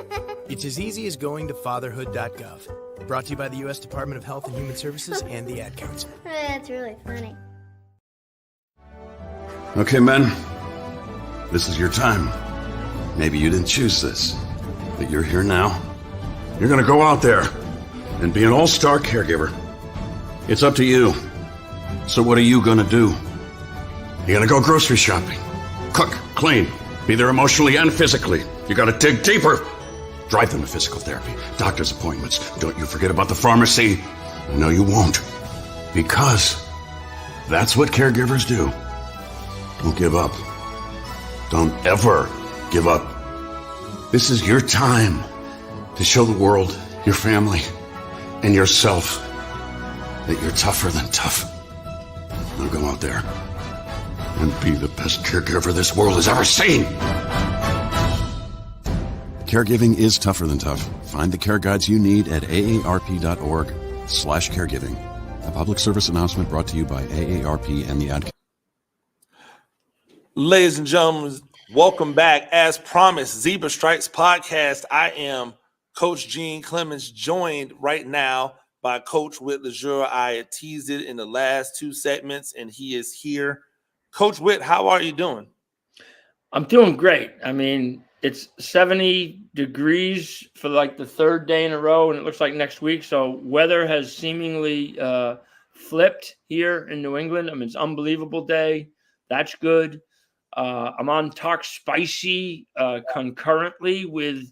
[SPEAKER 10] It's as easy as going to fatherhood.gov. Brought to you by the U.S. Department of Health and Human Services and the Ad Council.
[SPEAKER 12] That's really funny.
[SPEAKER 13] Okay, men, this is your time. Maybe you didn't choose this, but you're here now. You're gonna go out there and be an all-star caregiver. It's up to you. So what are you gonna do? You're gonna go grocery shopping, cook, clean, be there emotionally and physically. You gotta dig deeper. Drive them to physical therapy, doctor's appointments. Don't you forget about the pharmacy. No, you won't. Because that's what caregivers do. Don't give up. Don't ever give up. This is your time to show the world, your family, and yourself that you're tougher than tough. Now go out there and be the best caregiver this world has ever seen. Caregiving is tougher than tough. Find the care guides you need at aarp.org/caregiving. A public service announcement brought to you by AARP and the Ad Council.
[SPEAKER 2] Ladies and gentlemen, welcome back. As promised, Zebra Stripes podcast. I am Coach Gene Clemens, joined right now by Coach Whit Lesure. I had teased it in the last two segments, and he is here. Coach Whit, how are you doing?
[SPEAKER 14] I'm doing great. I mean, it's 70 degrees for like the third day in a row, and it looks like next week. So weather has seemingly flipped here in New England. I mean, it's an unbelievable day. That's good. I'm on Talk Spicy concurrently with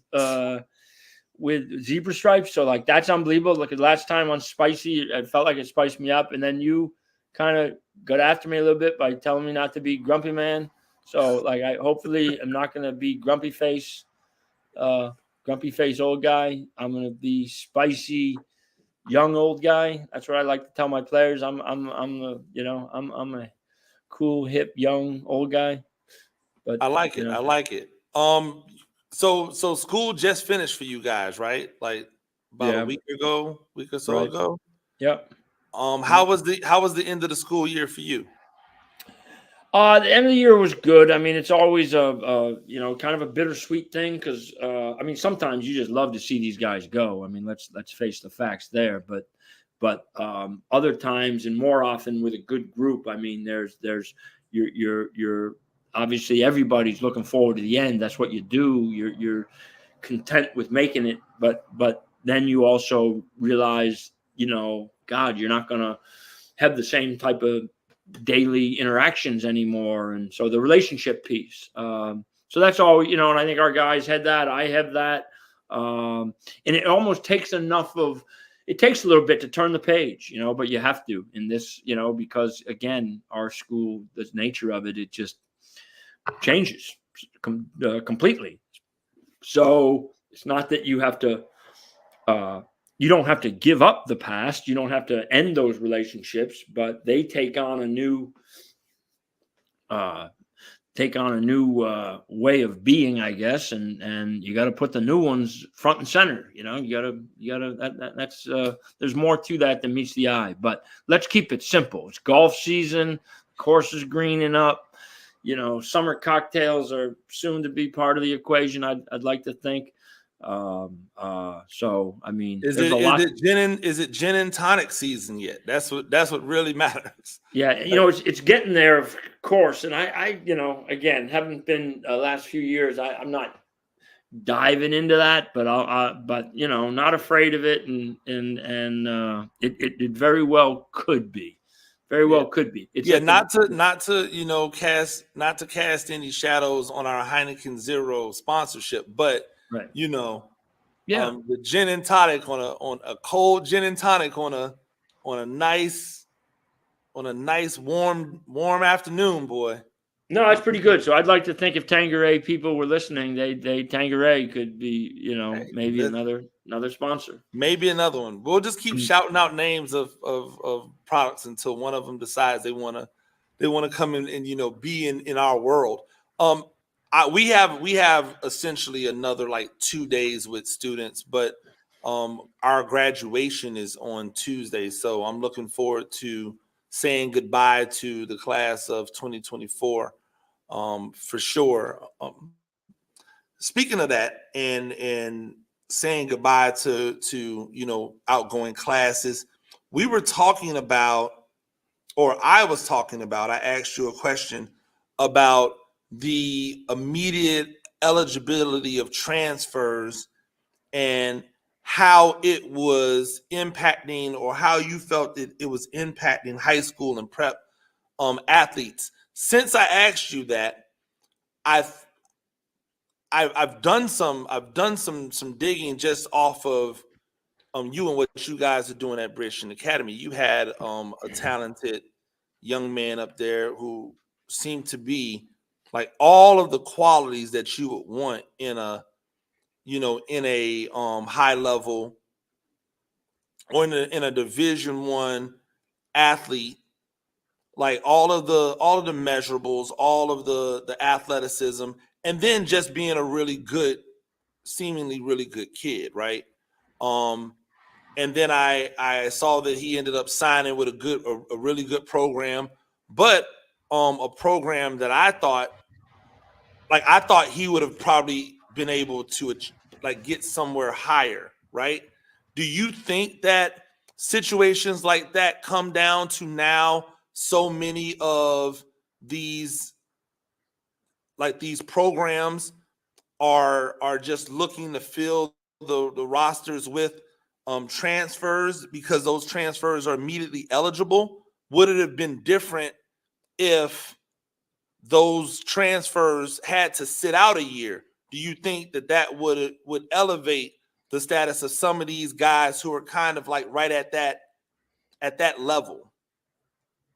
[SPEAKER 14] Zebra Stripes. So like, that's unbelievable. Like the last time on Spicy, I felt like it spiced me up. And then you kind of got after me a little bit by telling me not to be grumpy man. So like, I hopefully am not going to be grumpy face grumpy face old guy. I'm going to be spicy young old guy. That's what I like to tell my players. I'm a cool, hip, young old guy. But
[SPEAKER 2] I like it. I like it. So school just finished for you guys, right? Like about a week or so ago.
[SPEAKER 14] Yep.
[SPEAKER 2] How was the end of the school year for you?
[SPEAKER 14] The end of the year was good. I mean, it's always kind of a bittersweet thing because I mean, sometimes you just love to see these guys go. I mean, let's face the facts there. But other times and more often with a good group, I mean, there's you're obviously everybody's looking forward to the end. That's what you do. You're content with making it, but then you also realize, God, you're not gonna have the same type of daily interactions anymore, and so the relationship piece. So that's all, and I think our guys had that. I have that, and it almost takes it takes a little bit to turn the page, but you have to in this, because again, our school, the nature of it, it just changes completely. So it's not that you have to. You don't have to give up the past. You don't have to end those relationships, but they take on a new way of being, I guess, and you got to put the new ones front and center. You gotta that's there's more to that than meets the eye. But let's keep it simple. It's golf season. Course is greening up. Summer cocktails are soon to be part of the equation. I'd like to think. So I mean,
[SPEAKER 2] is it gin and tonic season yet? That's what really matters.
[SPEAKER 14] Yeah, it's getting there, of course. And I again, haven't been last few years. I'm not diving into that, but not afraid of it, and it very well could be. Very well could be. It's
[SPEAKER 2] not to cast any shadows on our Heineken Zero sponsorship, but
[SPEAKER 14] right.
[SPEAKER 2] The gin and tonic on a cold gin and tonic on a nice warm afternoon, boy.
[SPEAKER 14] No, that's pretty good. So I'd like to think if Tanqueray people were listening, they Tanqueray could be, maybe another sponsor.
[SPEAKER 2] Maybe another one. We'll just keep shouting out names of products until one of them decides they want to come in and be in our world. We have essentially another like 2 days with students, but our graduation is on Tuesday, so I'm looking forward to saying goodbye to the class of 2024 for sure. Speaking of that, and saying goodbye to outgoing classes, we were talking about, or I was talking about, I asked you a question about the immediate eligibility of transfers and how it was impacting, or how you felt that it was impacting high school and prep athletes. Since I asked you that, I've done some digging just off of you and what you guys are doing at Bridgeton Academy. You had a talented young man up there who seemed to be like all of the qualities that you would want in a high level or in a Division I athlete, like all of the measurables, all of the athleticism, and then just being a seemingly really good kid, right? And then I saw that he ended up signing with a really good program, but a program that I thought he would have probably been able to get somewhere higher, right? Do you think that situations like that come down to now so many of these programs are just looking to fill the rosters with transfers because those transfers are immediately eligible? Would it have been different if those transfers had to sit out a year? Do you think that would elevate the status of some of these guys who are kind of like right at that level?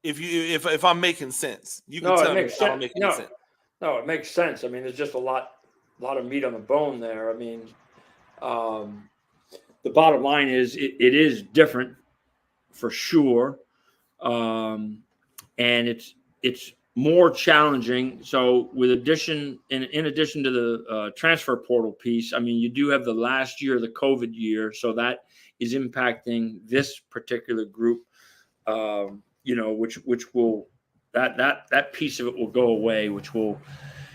[SPEAKER 2] If I'm making sense, you can tell me if I'm making sense.
[SPEAKER 14] No, it makes sense. I mean, there's just a lot of meat on the bone there. I mean, The bottom line is it is different for sure. And it's more challenging. So in addition to the transfer portal piece, I mean, you do have the last year, the COVID year. So that is impacting this particular group, which will, that piece of it will go away, which will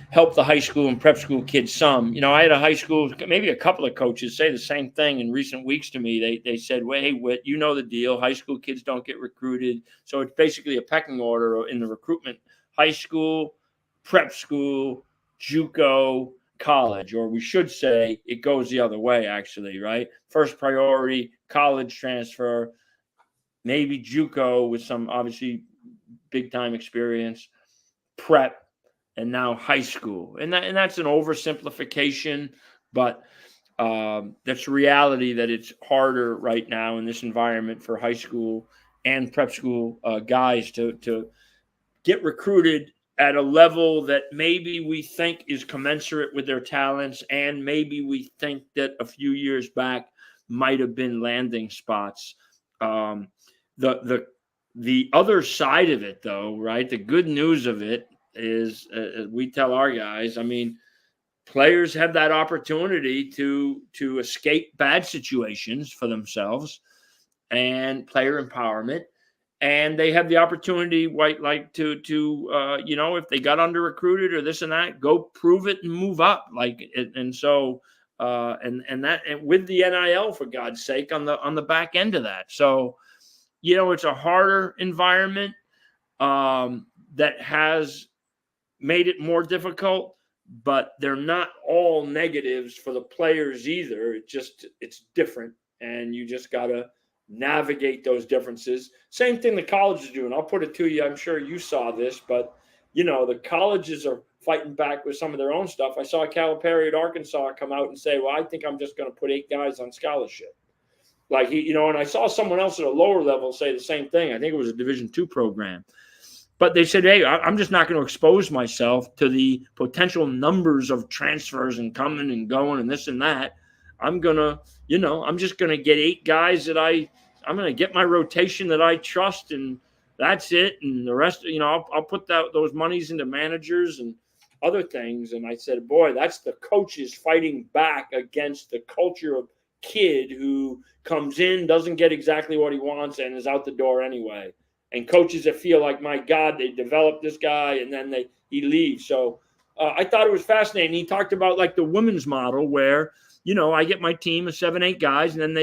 [SPEAKER 14] help the high school and prep school kids some. I had a high school, maybe a couple of coaches say the same thing in recent weeks to me. They said, well, hey, Whit, you know the deal. High school kids don't get recruited. So it's basically a pecking order in the recruitment. High school, prep school, JUCO, college, or we should say it goes the other way, actually, right? First priority, college transfer, maybe JUCO with some obviously big-time experience, prep, and now high school. And that's an oversimplification, but that's reality that it's harder right now in this environment for high school and prep school guys to get recruited at a level that maybe we think is commensurate with their talents, and maybe we think that a few years back might have been landing spots. The other side of it, though, right? The good news of it is, we tell our guys, I mean, players have that opportunity to escape bad situations for themselves and player empowerment. And they have the opportunity, if they got under recruited or this and that, go prove it and move up. And with the NIL, for God's sake, on the back end of that. So, it's a harder environment that has made it more difficult, but they're not all negatives for the players either. It's different, and you just got to navigate those differences. Same thing the colleges do, and I'll put it to you, I'm sure you saw this, but the colleges are fighting back with some of their own stuff. I saw Calipari at Arkansas come out and say, well, I think I'm just going to put 8 guys on scholarship. And I saw someone else at a lower level say the same thing. I think it was a Division II program. But they said, hey, I'm just not going to expose myself to the potential numbers of transfers and coming and going and this and that. I'm going to, I'm just going to get 8 guys that I'm going to get my rotation that I trust, and that's it. And the rest, I'll put those monies into managers and other things. And I said, boy, that's the coaches fighting back against the culture of kid who comes in, doesn't get exactly what he wants, and is out the door anyway. And coaches that feel like, my God, they developed this guy, and then he leaves. So I thought it was fascinating. He talked about the women's model where, I get my team of 7, 8 guys, and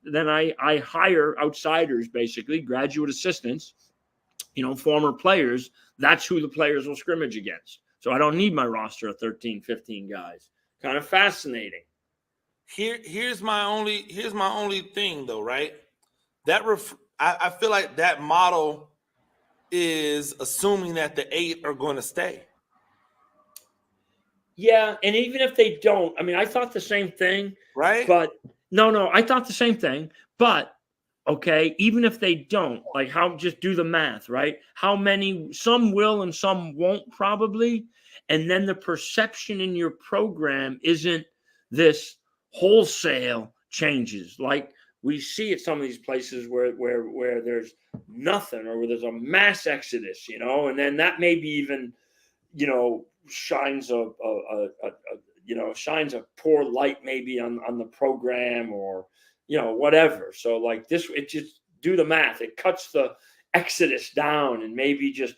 [SPEAKER 14] then I hire outsiders, basically graduate assistants, former players. That's who the players will scrimmage against. So I don't need my roster of 13, 15 guys. Kind of fascinating.
[SPEAKER 2] Here's my only thing, though, right? I feel like that model is assuming that the 8 are going to stay.
[SPEAKER 14] Yeah, and even if they don't, I mean, I thought the same thing.
[SPEAKER 2] Right?
[SPEAKER 14] But no, I thought the same thing. But, okay, even if they don't, just do the math, right? How many, some will and some won't probably. And then the perception in your program isn't this wholesale changes. We see at some of these places where there's nothing, or where there's a mass exodus, and then that maybe even, shines a poor light maybe on the program, or, whatever. So this, it just do the math. It cuts the exodus down, and maybe just,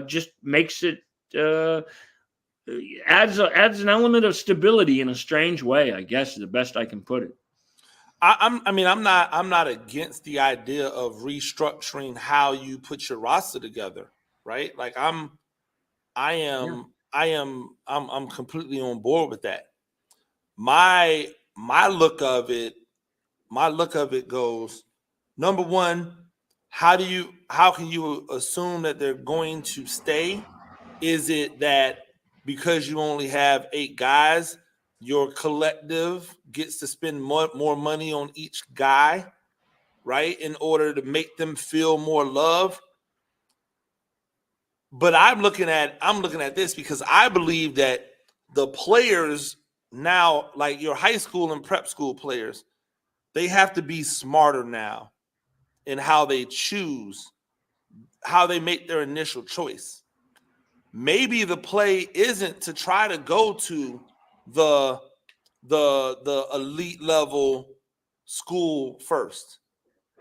[SPEAKER 14] just makes it, adds an element of stability in a strange way, I guess, is the best I can put it.
[SPEAKER 2] I'm not against the idea of restructuring how you put your roster together, right? I'm completely on board with that. My look of it goes, number one, how can you assume that they're going to stay? Is it that because you only have 8 guys, your collective gets to spend more money on each guy, right, in order to make them feel more love? But I'm looking at this because I believe that the players now, like your high school and prep school players, they have to be smarter now in how they choose, how they make their initial choice. Maybe the play isn't to try to go to the elite level school first,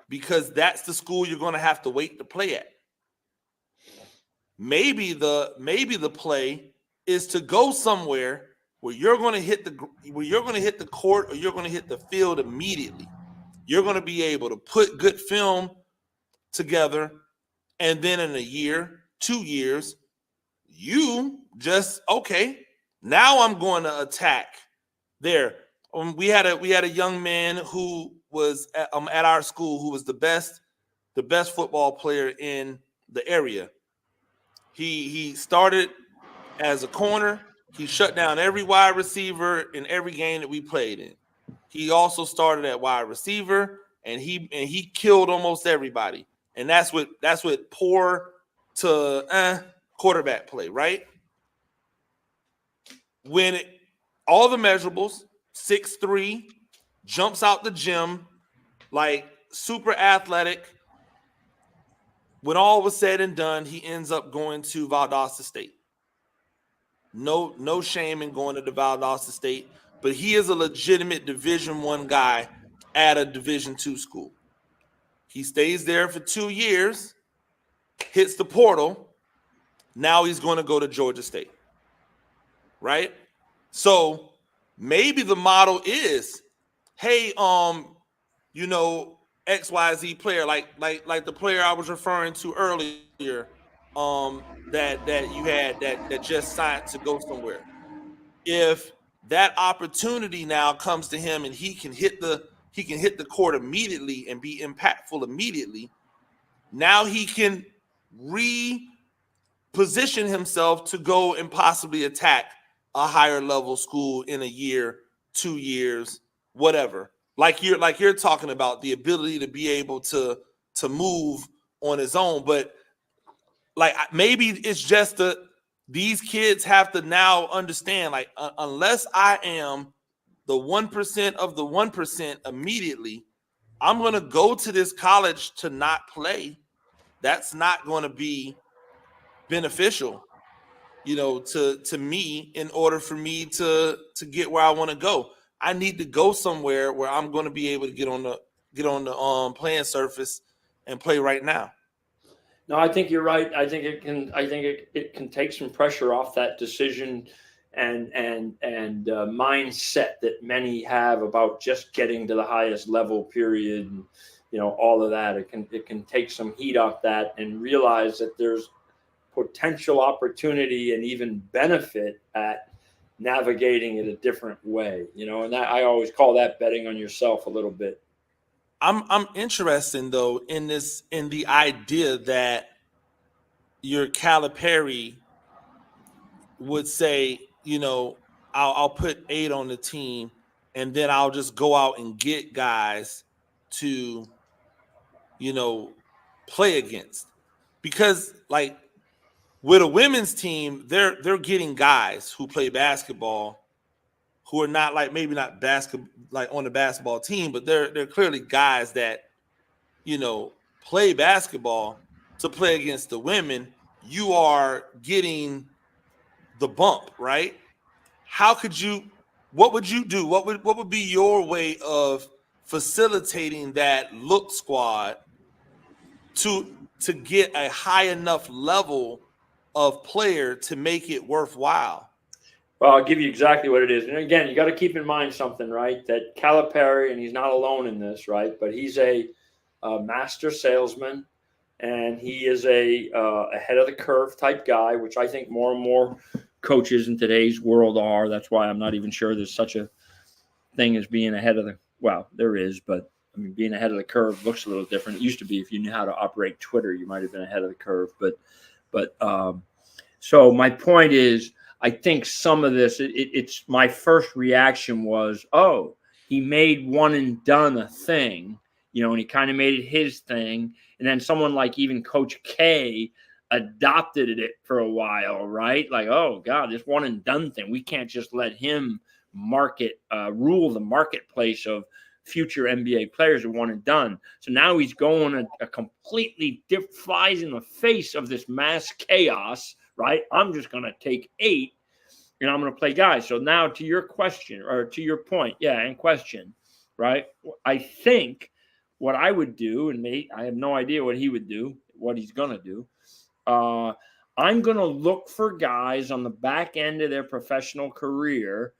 [SPEAKER 2] because that's the school you're going to have to wait to play at. Maybe the play is to go somewhere where you're going to hit the court, or you're going to hit the field immediately. You're going to be able to put good film together, and then in a year, 2 years, you just, okay, now I'm going to attack there. We had a young man who was at our school who was the best football player in the area. He started as a corner. He shut down every wide receiver in every game that we played in. He also started at wide receiver, and he killed almost everybody. And that's what poor to quarterback play, right? When all the measurables, 6'3", jumps out the gym, like super athletic. When all was said and done, he ends up going to Valdosta State. No shame in going to the Valdosta State, but he is a legitimate Division I guy at a Division II school. He stays there for 2 years, hits the portal. Now he's going to go to Georgia State, right? So maybe the model is, hey, XYZ player, like the player I was referring to earlier, that you had that just signed to go somewhere. If that opportunity now comes to him and he can hit the court immediately and be impactful immediately, now he can reposition himself to go and possibly attack a higher level school in a year, 2 years, whatever. Like you're talking about, the ability to be able to move on his own. But like, maybe it's just these kids have to now understand, like, unless I am the 1% of the 1% immediately, I'm going to go to this college to not play. That's not going to be beneficial, to me, in order for me to get where I want to go. I need to go somewhere where I'm going to be able to get on the playing surface and play right now.
[SPEAKER 14] No, I think you're right. I think it can take some pressure off that decision and mindset that many have about just getting to the highest level, period. And, all of that. It can take some heat off that, and realize that there's potential opportunity and even benefit at navigating it a different way, and that, I always call that betting on yourself a little bit.
[SPEAKER 2] I'm interested though in the idea that your Calipari would say, I'll put 8 on the team, and then I'll just go out and get guys to, play against, because like with a women's team, they're getting guys who play basketball, who are not like, maybe not basketball, like on the basketball team, but they're clearly guys that, play basketball to play against the women. You are getting the bump, right? What would you do? What would be your way of facilitating that look squad to get a high enough level of player to make it worthwhile?
[SPEAKER 14] Well, I'll give you exactly what it is. And again, you got to keep in mind something, right? That Calipari, and he's not alone in this, right? But he's a master salesman, and he is a ahead of the curve type guy, which I think more and more coaches in today's world are. That's why I'm not even sure there's such a thing as being ahead of well, there is, but I mean, being ahead of the curve looks a little different. It used to be, if you knew how to operate Twitter, you might have been ahead of the curve. But so my point is, I think some of this, it's my first reaction was, oh, he made one and done a thing, and he kind of made it his thing. And then someone like even Coach K adopted it for a while, right? Like, oh God, this one and done thing. We can't just let him rule the marketplace of future NBA players are one and done. So now he's going a completely flies in the face of this mass chaos, right? I'm just going to take 8 and I'm going to play guys. So now to your question, or to your point, and question, right? I think what I would do, and I have no idea what he would do, what he's going to do. I'm going to look for guys on the back end of their professional career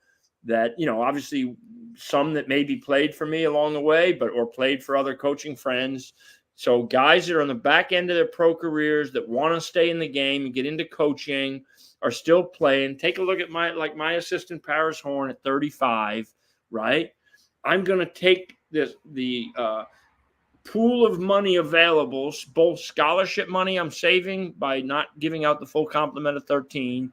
[SPEAKER 14] that, obviously some that maybe played for me along the way, or played for other coaching friends. So guys that are on the back end of their pro careers that want to stay in the game and get into coaching, are still playing. Take a look at my assistant Paris Horn at 35, right? I'm going to take the pool of money available, both scholarship money I'm saving by not giving out the full complement of 13,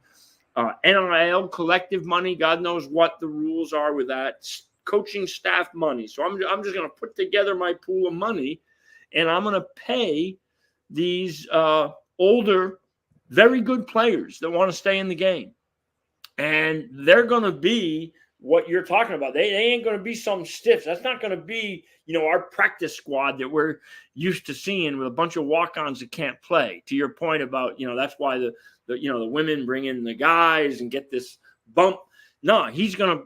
[SPEAKER 14] NIL collective money. God knows what the rules are with that. Coaching staff money. So I'm just going to put together my pool of money, and I'm going to pay these older, very good players that want to stay in the game. And they're going to be what you're talking about. They ain't going to be some stiffs. That's not going to be, our practice squad that we're used to seeing with a bunch of walk-ons that can't play. To your point about, that's why the women bring in the guys and get this bump. No, he's going to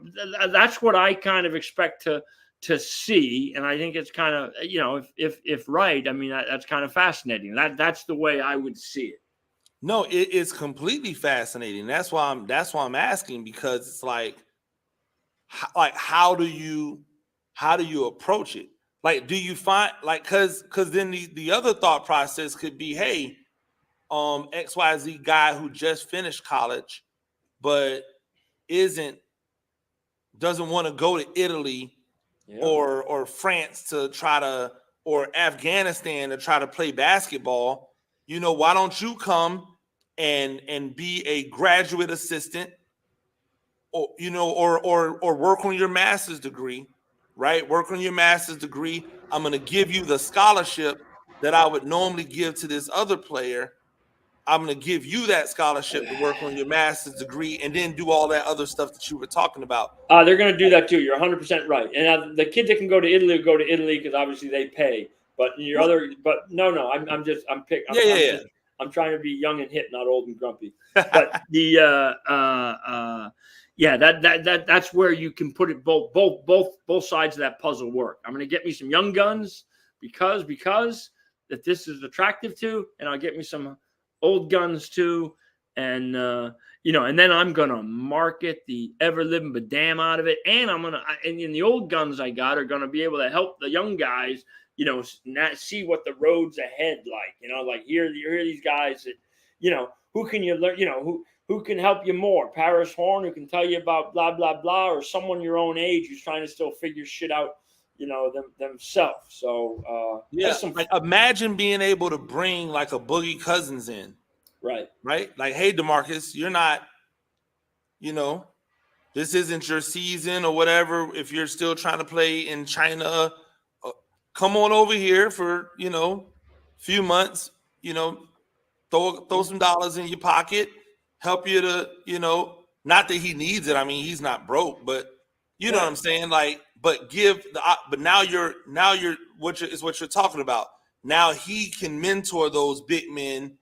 [SPEAKER 14] – that's what I kind of expect to see. And I think it's kind of, if right, I mean, that's kind of fascinating. That's the way I would see it.
[SPEAKER 2] No, it's completely fascinating. That's why I'm asking, because it's like how do you approach it? Like, do you find because then the other thought process could be, hey, XYZ guy who just finished college, but doesn't want to go to Italy or France or Afghanistan to try to play basketball. Why don't you come and be a graduate assistant, or work on your master's degree, right? Work on your master's degree. I'm going to give you the scholarship that I would normally give to this other player. I'm going to give you that scholarship to work on your master's degree, and then do all that other stuff that you were talking about.
[SPEAKER 14] They're going to do that too. You're 100% right. And the kids that can go to Italy will go to Italy because obviously they pay. But I'm trying to be young and hip, not old and grumpy. But that's where you can put it. Both sides of that puzzle work. I'm going to get me some young guns because that this is attractive to, and I'll get me some old guns too, and then I'm going to market the ever living badam out of it, and and the old guns I got are going to be able to help the young guys. Not see what the road's ahead like, here are these guys that, who can you learn, who can help you more? Paris Horn, who can tell you about blah, blah, blah, or someone your own age who's trying to still figure shit out, themselves. So,
[SPEAKER 2] imagine being able to bring like a Boogie Cousins in.
[SPEAKER 14] Right.
[SPEAKER 2] Like, hey, DeMarcus, you're not, this isn't your season or whatever. If you're still trying to play in China, come on over here for, few months, throw some dollars in your pocket, help you to, not that he needs it. I mean, he's not broke, but you know what I'm saying? Like, but now you're what you're talking about. Now he can mentor those big men,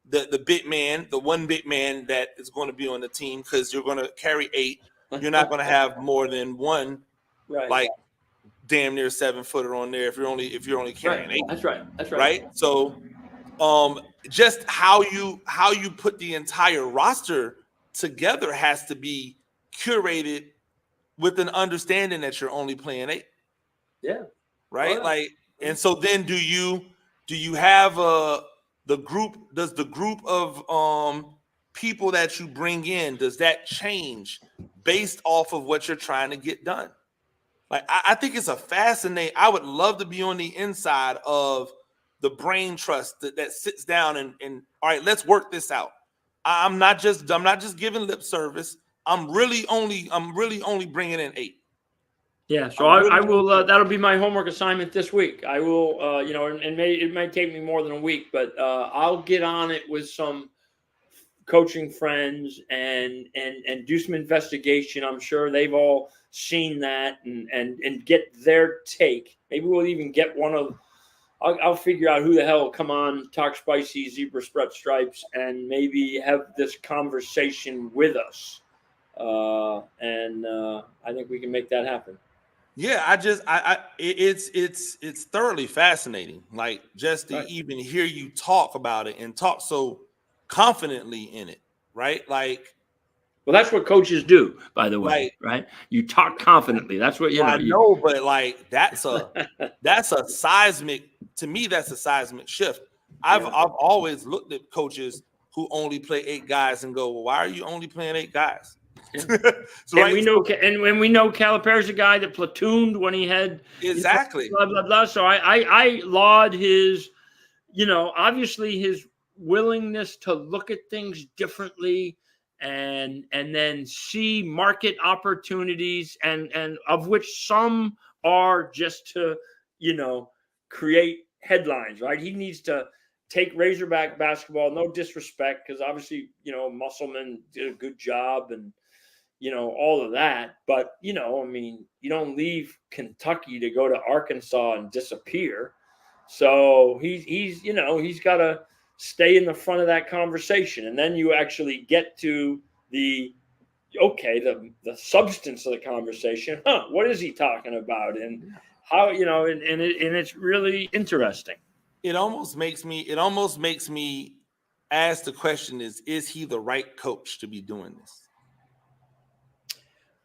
[SPEAKER 2] the one big man that is going to be on the team, because you're going to carry 8. You're not going to have more than one,
[SPEAKER 14] right?
[SPEAKER 2] Like, damn near 7-footer on there if you're only carrying 8.
[SPEAKER 14] That's right.
[SPEAKER 2] Right. So, just how you put the entire roster together has to be curated with an understanding that you're only playing 8.
[SPEAKER 14] Yeah.
[SPEAKER 2] Right.
[SPEAKER 14] Oh, yeah.
[SPEAKER 2] Like, and so then do you have the group of people that you bring in, does that change based off of what you're trying to get done? Like, I think it's I would love to be on the inside of the brain trust that sits down and all right, let's work this out. I'm not just giving lip service. I'm really only bringing in 8.
[SPEAKER 14] Yeah. So I will, that'll be my homework assignment this week. I will, it may take me more than a week, but I'll get on it with some coaching friends and do some investigation. I'm sure they've all seen that and get their take. Maybe we'll even get one of. I'll figure out who the hell will come on Talk Spicy Zebra Spread Stripes and maybe have this conversation with us. I think we can make that happen.
[SPEAKER 2] Yeah, it's thoroughly fascinating. Like just to even hear you talk about it and talk so confidently in it, right? Like,
[SPEAKER 14] well, that's what coaches do, by the way, right? You talk confidently. That's what
[SPEAKER 2] I know, but like that's a seismic, to me, that's a seismic shift. I've always looked at coaches who only play 8 guys and go, well, why are you only playing 8 guys?
[SPEAKER 14] And we know Calipari's a guy that platooned when he had
[SPEAKER 2] exactly
[SPEAKER 14] blah blah blah. So I laud his, obviously his willingness to look at things differently and then see market opportunities and of which some are just to create headlines, right? He needs to take Razorback basketball, no disrespect, because obviously Musselman did a good job and all of that. But, you don't leave Kentucky to go to Arkansas and disappear. So he's got to stay in the front of that conversation. And then you actually get to the substance of the conversation. What is he talking about? And how, and it's really interesting.
[SPEAKER 2] It almost makes me ask the question is he the right coach to be doing this?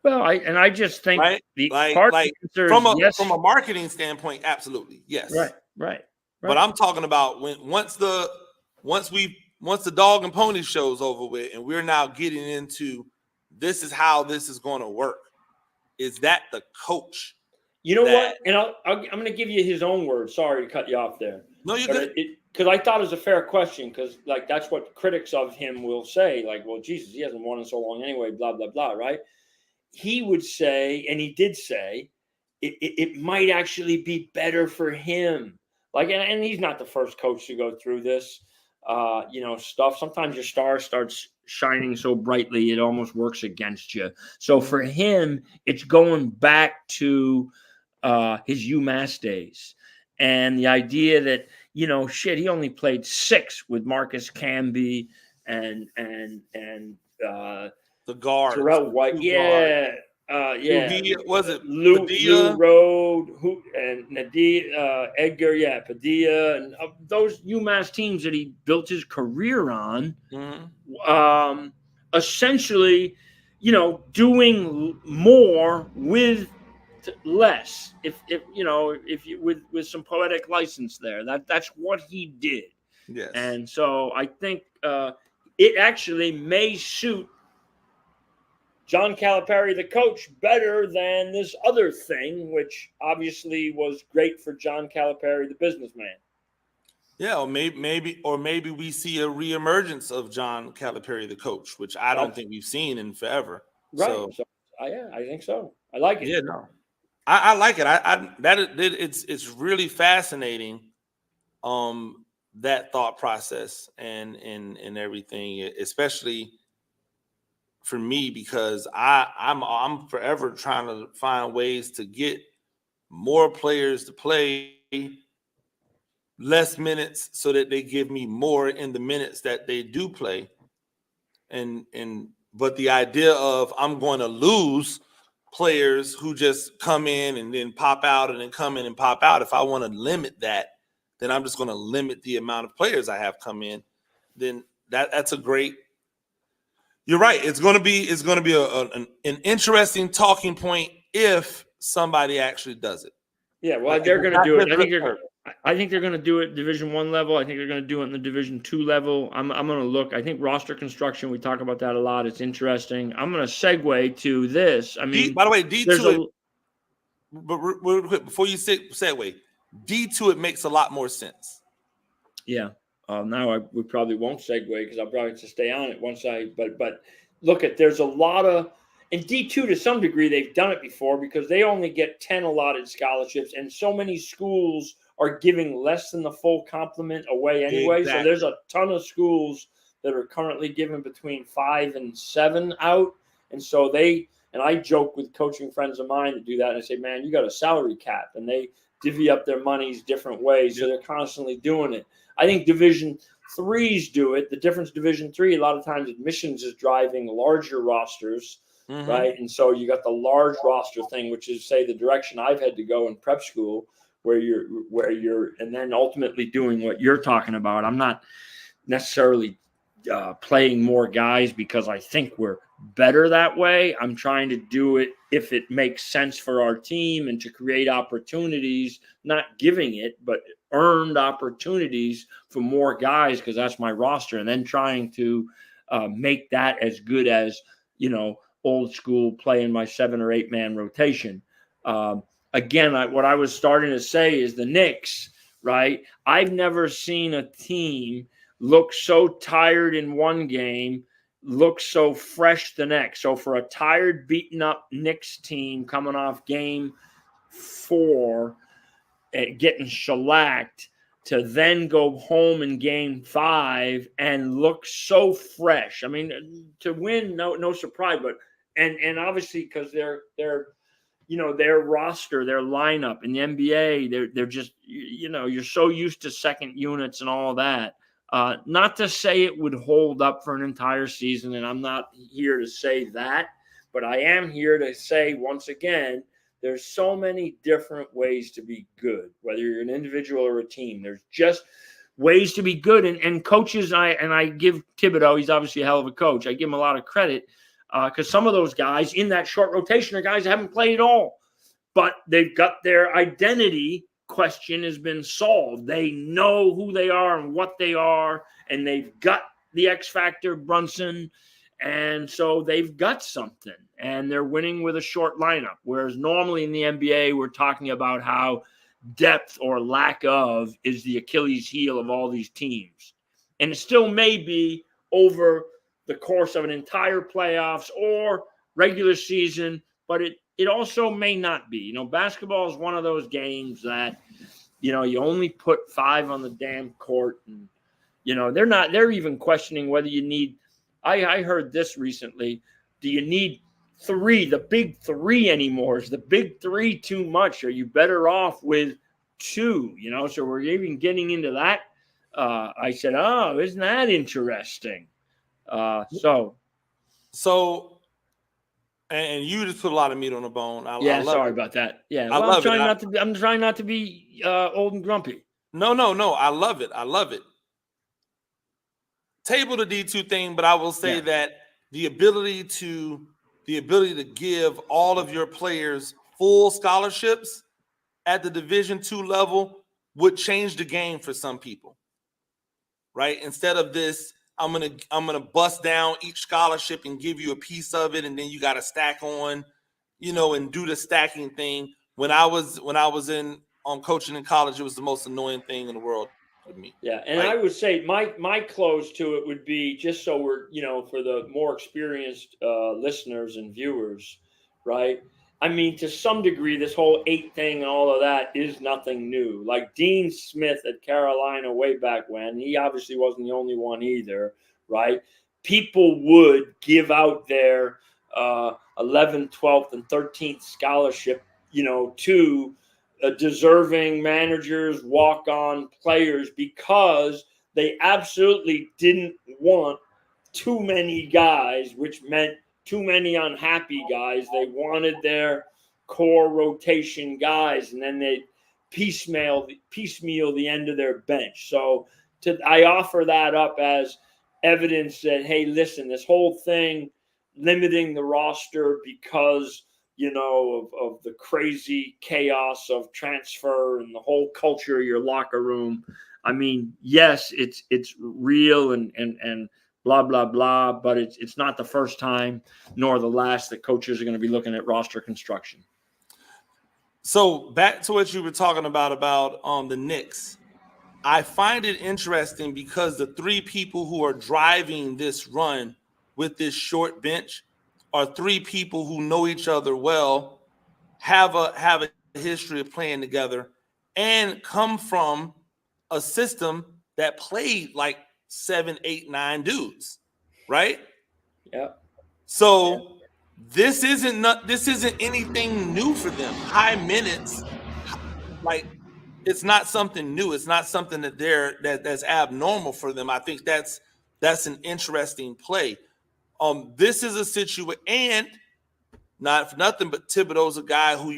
[SPEAKER 14] Well, I just think
[SPEAKER 2] from a marketing standpoint, absolutely, yes,
[SPEAKER 14] right.
[SPEAKER 2] But I'm talking about once the dog and pony show's over with, and we're now getting into this is how this is going to work. Is that the coach?
[SPEAKER 14] You know what? And I'm going to give you his own words. Sorry to cut you off there.
[SPEAKER 2] No, you're good.
[SPEAKER 14] Because I thought it was a fair question. Because that's what critics of him will say. Like, well, Jesus, he hasn't won in so long anyway. Blah blah blah. Right? He would say, and he did say, it might actually be better for him. Like, and he's not the first coach to go through this, stuff. Sometimes your star starts shining so brightly, it almost works against you. So for him, it's going back to his UMass days. And the idea that, he only played 6 with Marcus Camby and
[SPEAKER 2] the guard,
[SPEAKER 14] Terrell White,
[SPEAKER 2] was it
[SPEAKER 14] Lou Road, and Nadia Edgar, Padilla, and those UMass teams that he built his career on, essentially, doing more with less, if you with some poetic license there. That's what he did.
[SPEAKER 2] Yes,
[SPEAKER 14] and so I think it actually may suit John Calipari, the coach, better than this other thing, which obviously was great for John Calipari, the businessman.
[SPEAKER 2] Yeah, or maybe we see a reemergence of John Calipari, the coach, which I don't think we've seen in forever.
[SPEAKER 14] Right. So I think so. I like it.
[SPEAKER 2] Yeah, no, I like it. It's really fascinating. That thought process and everything, especially for me, because I'm forever trying to find ways to get more players to play less minutes so that they give me more in the minutes that they do play. But the idea of I'm going to lose players who just come in and then pop out and then come in and pop out. If I want to limit that, then I'm just going to limit the amount of players I have come in. Then that's a great. You're right. It's going to be an interesting talking point if somebody actually does it.
[SPEAKER 14] Yeah, well, they're going to do it. I think they're going to do it Division I level. I think they're going to do it in the Division II level. I'm going to look. I think roster construction. We talk about that a lot. It's interesting. I'm going to segue to this. I mean,
[SPEAKER 2] by the way, D2. But real quick, before you segue, D2 it makes a lot more sense.
[SPEAKER 14] Yeah. Now we probably won't segue because I'll probably have to stay on it once but look there's a lot of, in D2 to some degree, they've done it before because they only get 10 allotted scholarships and so many schools are giving less than the full complement away anyway. Exactly. So there's a ton of schools that are currently given between 5 and 7 out. And so I joke with coaching friends of mine that do that. And I say, man, you got a salary cap, and they divvy up their monies different ways. So they're constantly doing it. I think Division threes do it. The difference, Division three, a lot of times admissions is driving larger rosters, right? And so you got the large roster thing, which is, say, the direction I've had to go in prep school, where you're, and then ultimately doing what you're talking about. I'm not necessarily playing more guys because I think we're better that way. I'm trying to do it if it makes sense for our team and to create opportunities, not giving it, but earned opportunities for more guys, because that's my roster, and then trying to make that as good as, old school play in my 7 or 8 man rotation. Again, what I was starting to say is the Knicks, right? I've never seen a team look so tired in one game, look so fresh the next. So for a tired, beaten up Knicks team coming off game 4, getting shellacked, to then go home in game 5 and look so fresh. I mean, to win, no surprise, but and obviously because their roster, their lineup in the NBA, they're just, you're so used to second units and all of that. Not to say it would hold up for an entire season, and I'm not here to say that, but I am here to say, once again, there's so many different ways to be good, whether you're an individual or a team. There's just ways to be good. And coaches, I give Thibodeau, he's obviously a hell of a coach. I give him a lot of credit because some of those guys in that short rotation are guys that haven't played at all, but they've got their identity question has been solved. They know who they are and what they are, and they've got the X factor, Brunson, and so they've got something, and they're winning with a short lineup. Whereas normally in the NBA, we're talking about how depth or lack of is the Achilles heel of all these teams. And it still may be over the course of an entire playoffs or regular season, but it also may not be. Basketball is one of those games that, you only put 5 on the damn court, and, they're even questioning whether you need, I heard this recently, do you need 3, the big 3 anymore? Is the big 3 too much? Are you better off with 2? So we're even getting into that. I said, oh, isn't that interesting?
[SPEAKER 2] And you just put a lot of meat on the bone.
[SPEAKER 14] Sorry about that. Yeah, well, I'm trying not to be old and grumpy.
[SPEAKER 2] No. I love it. Table the D2 thing, but I will say that the ability to give all of your players full scholarships at the Division II level would change the game for some people, right? Instead of this, I'm gonna bust down each scholarship and give you a piece of it, and then you got to stack on, and do the stacking thing. When I was coaching in college, it was the most annoying thing in the world to me.
[SPEAKER 14] Yeah, and I would say my close to it would be, just so we're, for the more experienced listeners and viewers, right? I mean, to some degree, this whole 8 thing and all of that is nothing new. Like Dean Smith at Carolina way back when, he obviously wasn't the only one either, right? People would give out their 11th, 12th, and 13th scholarship, to deserving managers, walk-on players, because they absolutely didn't want too many guys, which meant too many unhappy guys. They wanted their core rotation guys, and then they piecemeal the end of their bench. So I offer that up as evidence that, hey, listen, this whole thing limiting the roster because of the crazy chaos of transfer and the whole culture of your locker room. I mean, yes, it's real and blah, blah, blah, but it's not the first time nor the last that coaches are going to be looking at roster construction.
[SPEAKER 2] So back to what you were talking about the Knicks. I find it interesting because the 3 people who are driving this run with this short bench are 3 people who know each other well, have a history of playing together, and come from a system that played like 7, 8, 9 dudes, right?
[SPEAKER 14] Yeah.
[SPEAKER 2] So this isn't anything new for them. High minutes, like it's not something new. It's not something that's abnormal for them. I think that's an interesting play. This is a situation, and not for nothing, but Thibodeau's a guy who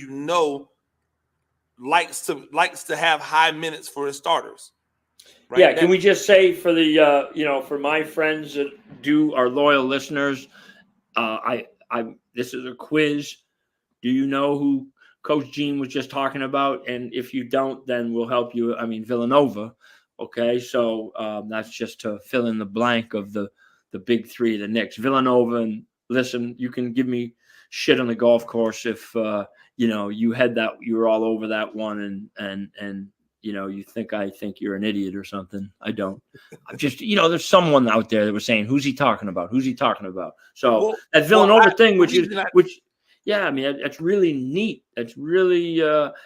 [SPEAKER 2] likes to have high minutes for his starters. Right?
[SPEAKER 14] Yeah, can we just say for the for my friends that are loyal listeners, this is a quiz. Do you know who Coach Gene was just talking about? And if you don't, then we'll help you. I mean, Villanova. Okay, so that's just to fill in the blank of the big three, the Knicks, Villanova. And listen, you can give me shit on the golf course if you had that, you were all over that one, and you think I think you're an idiot or something. I don't. I'm just, there's someone out there that was saying, who's he talking about? Who's he talking about? So that Villanova thing, which yeah, I mean, that's really neat. That's really, it's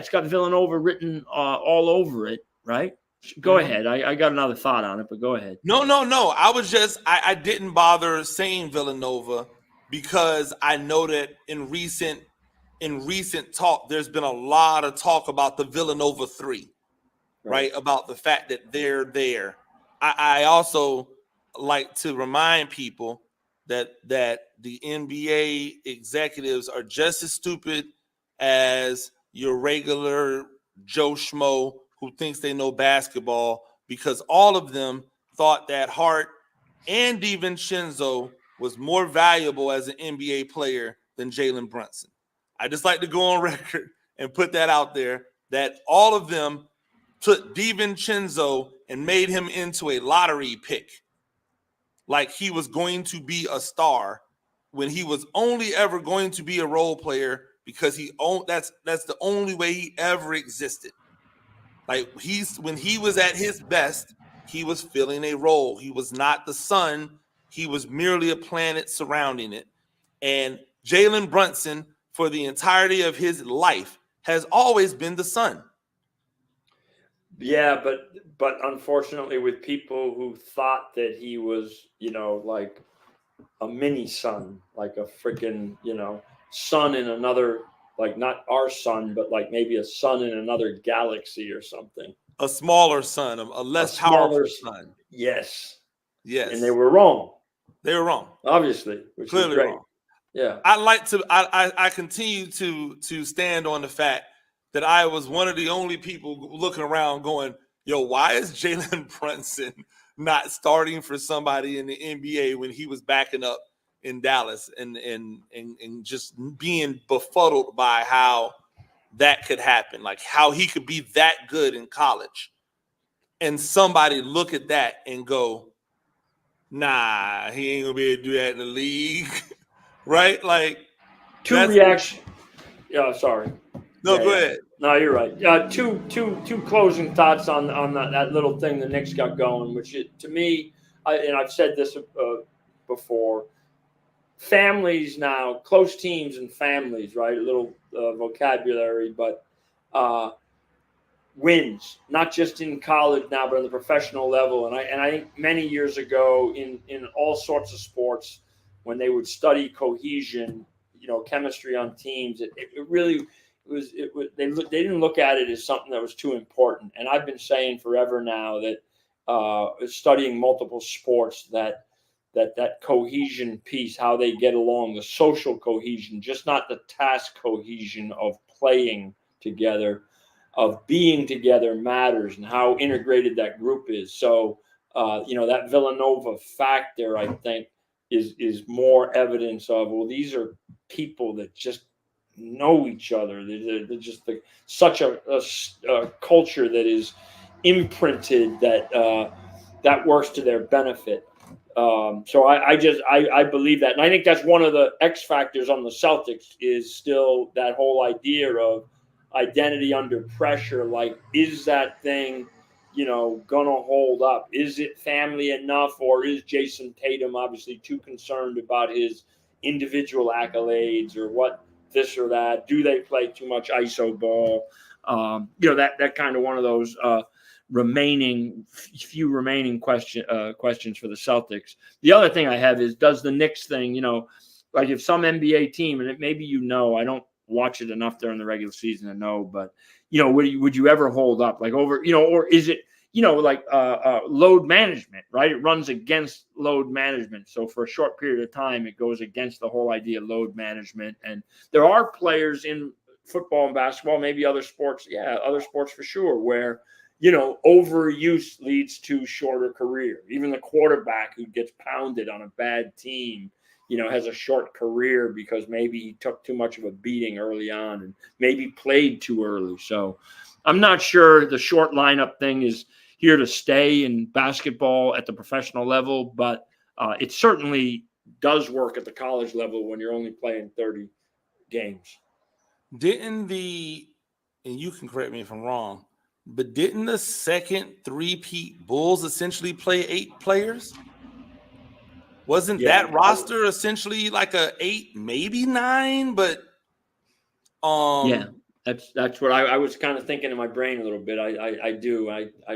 [SPEAKER 14] got Villanova written all over it, right? Go ahead. I got another thought on it, but go ahead.
[SPEAKER 2] No. I didn't bother saying Villanova because I know that in recent talk, there's been a lot of talk about the Villanova 3, right? About the fact that they're there. I also like to remind people that the NBA executives are just as stupid as your regular Joe Schmo who thinks they know basketball, because all of them thought that Hart and DiVincenzo was more valuable as an NBA player than Jalen Brunson. I just like to go on record and put that out there, that all of them took DiVincenzo and made him into a lottery pick, like he was going to be a star when he was only ever going to be a role player, because that's the only way he ever existed. Like when he was at his best, he was filling a role. He was not the sun. He was merely a planet surrounding it. And Jalen Brunson, for the entirety of his life, has always been the sun.
[SPEAKER 14] Yeah, but unfortunately, with people who thought that he was, like a mini sun, like a freaking, sun in another, like not our sun, but like maybe a sun in another galaxy or something.
[SPEAKER 2] A smaller sun, a less powerful sun.
[SPEAKER 14] Yes.
[SPEAKER 2] And
[SPEAKER 14] they were wrong.
[SPEAKER 2] They were wrong.
[SPEAKER 14] Obviously, which
[SPEAKER 2] clearly
[SPEAKER 14] is great.
[SPEAKER 2] Wrong.
[SPEAKER 14] Yeah.
[SPEAKER 2] I continue to stand on the fact that I was one of the only people looking around going, yo, why is Jalen Brunson not starting for somebody in the NBA when he was backing up in Dallas, and just being befuddled by how that could happen, like how he could be that good in college, and somebody look at that and go, nah, he ain't gonna be able to do that in the league. Right? Like
[SPEAKER 14] two reactions. Yeah, sorry.
[SPEAKER 2] No, go ahead.
[SPEAKER 14] No, you're right. Two closing thoughts on that little thing the Knicks got going, which to me, and I've said this before, families now, close teams and families, right? A little vocabulary, but wins, not just in college now, but on the professional level. And I think many years ago in all sorts of sports, when they would study cohesion, chemistry on teams, it really was. They didn't look at it as something that was too important. And I've been saying forever now that studying multiple sports, that cohesion piece, how they get along, the social cohesion, just not the task cohesion of playing together, of being together, matters, and how integrated that group is. So, that Villanova factor, I think, is more evidence of, well, these are people that just know each other. They're just such a culture that is imprinted that works to their benefit. So I believe that. And I think that's one of the X factors on the Celtics, is still that whole idea of identity under pressure. Like, is that thing, gonna hold up? Is it family enough, or is Jason Tatum obviously too concerned about his individual accolades or what this or that? Do they play too much ISO ball? That kind of one of those few remaining questions for the Celtics. The other thing I have is, does the Knicks thing, like if some NBA team, and maybe I don't watch it enough during the regular season to know, but would you ever hold up like over, or is it, like load management, right? It runs against load management. So for a short period of time, it goes against the whole idea of load management. And there are players in football and basketball, maybe other sports for sure, where, overuse leads to shorter career. Even the quarterback who gets pounded on a bad team, has a short career because maybe he took too much of a beating early on and maybe played too early. So I'm not sure the short lineup thing is here to stay in basketball at the professional level, but it certainly does work at the college level when you're only playing 30 games.
[SPEAKER 2] And you can correct me if I'm wrong, but didn't the second three-peat Bulls essentially play 8 players? Wasn't that roster essentially like a 8, maybe 9? But
[SPEAKER 14] that's what I was kind of thinking in my brain a little bit. I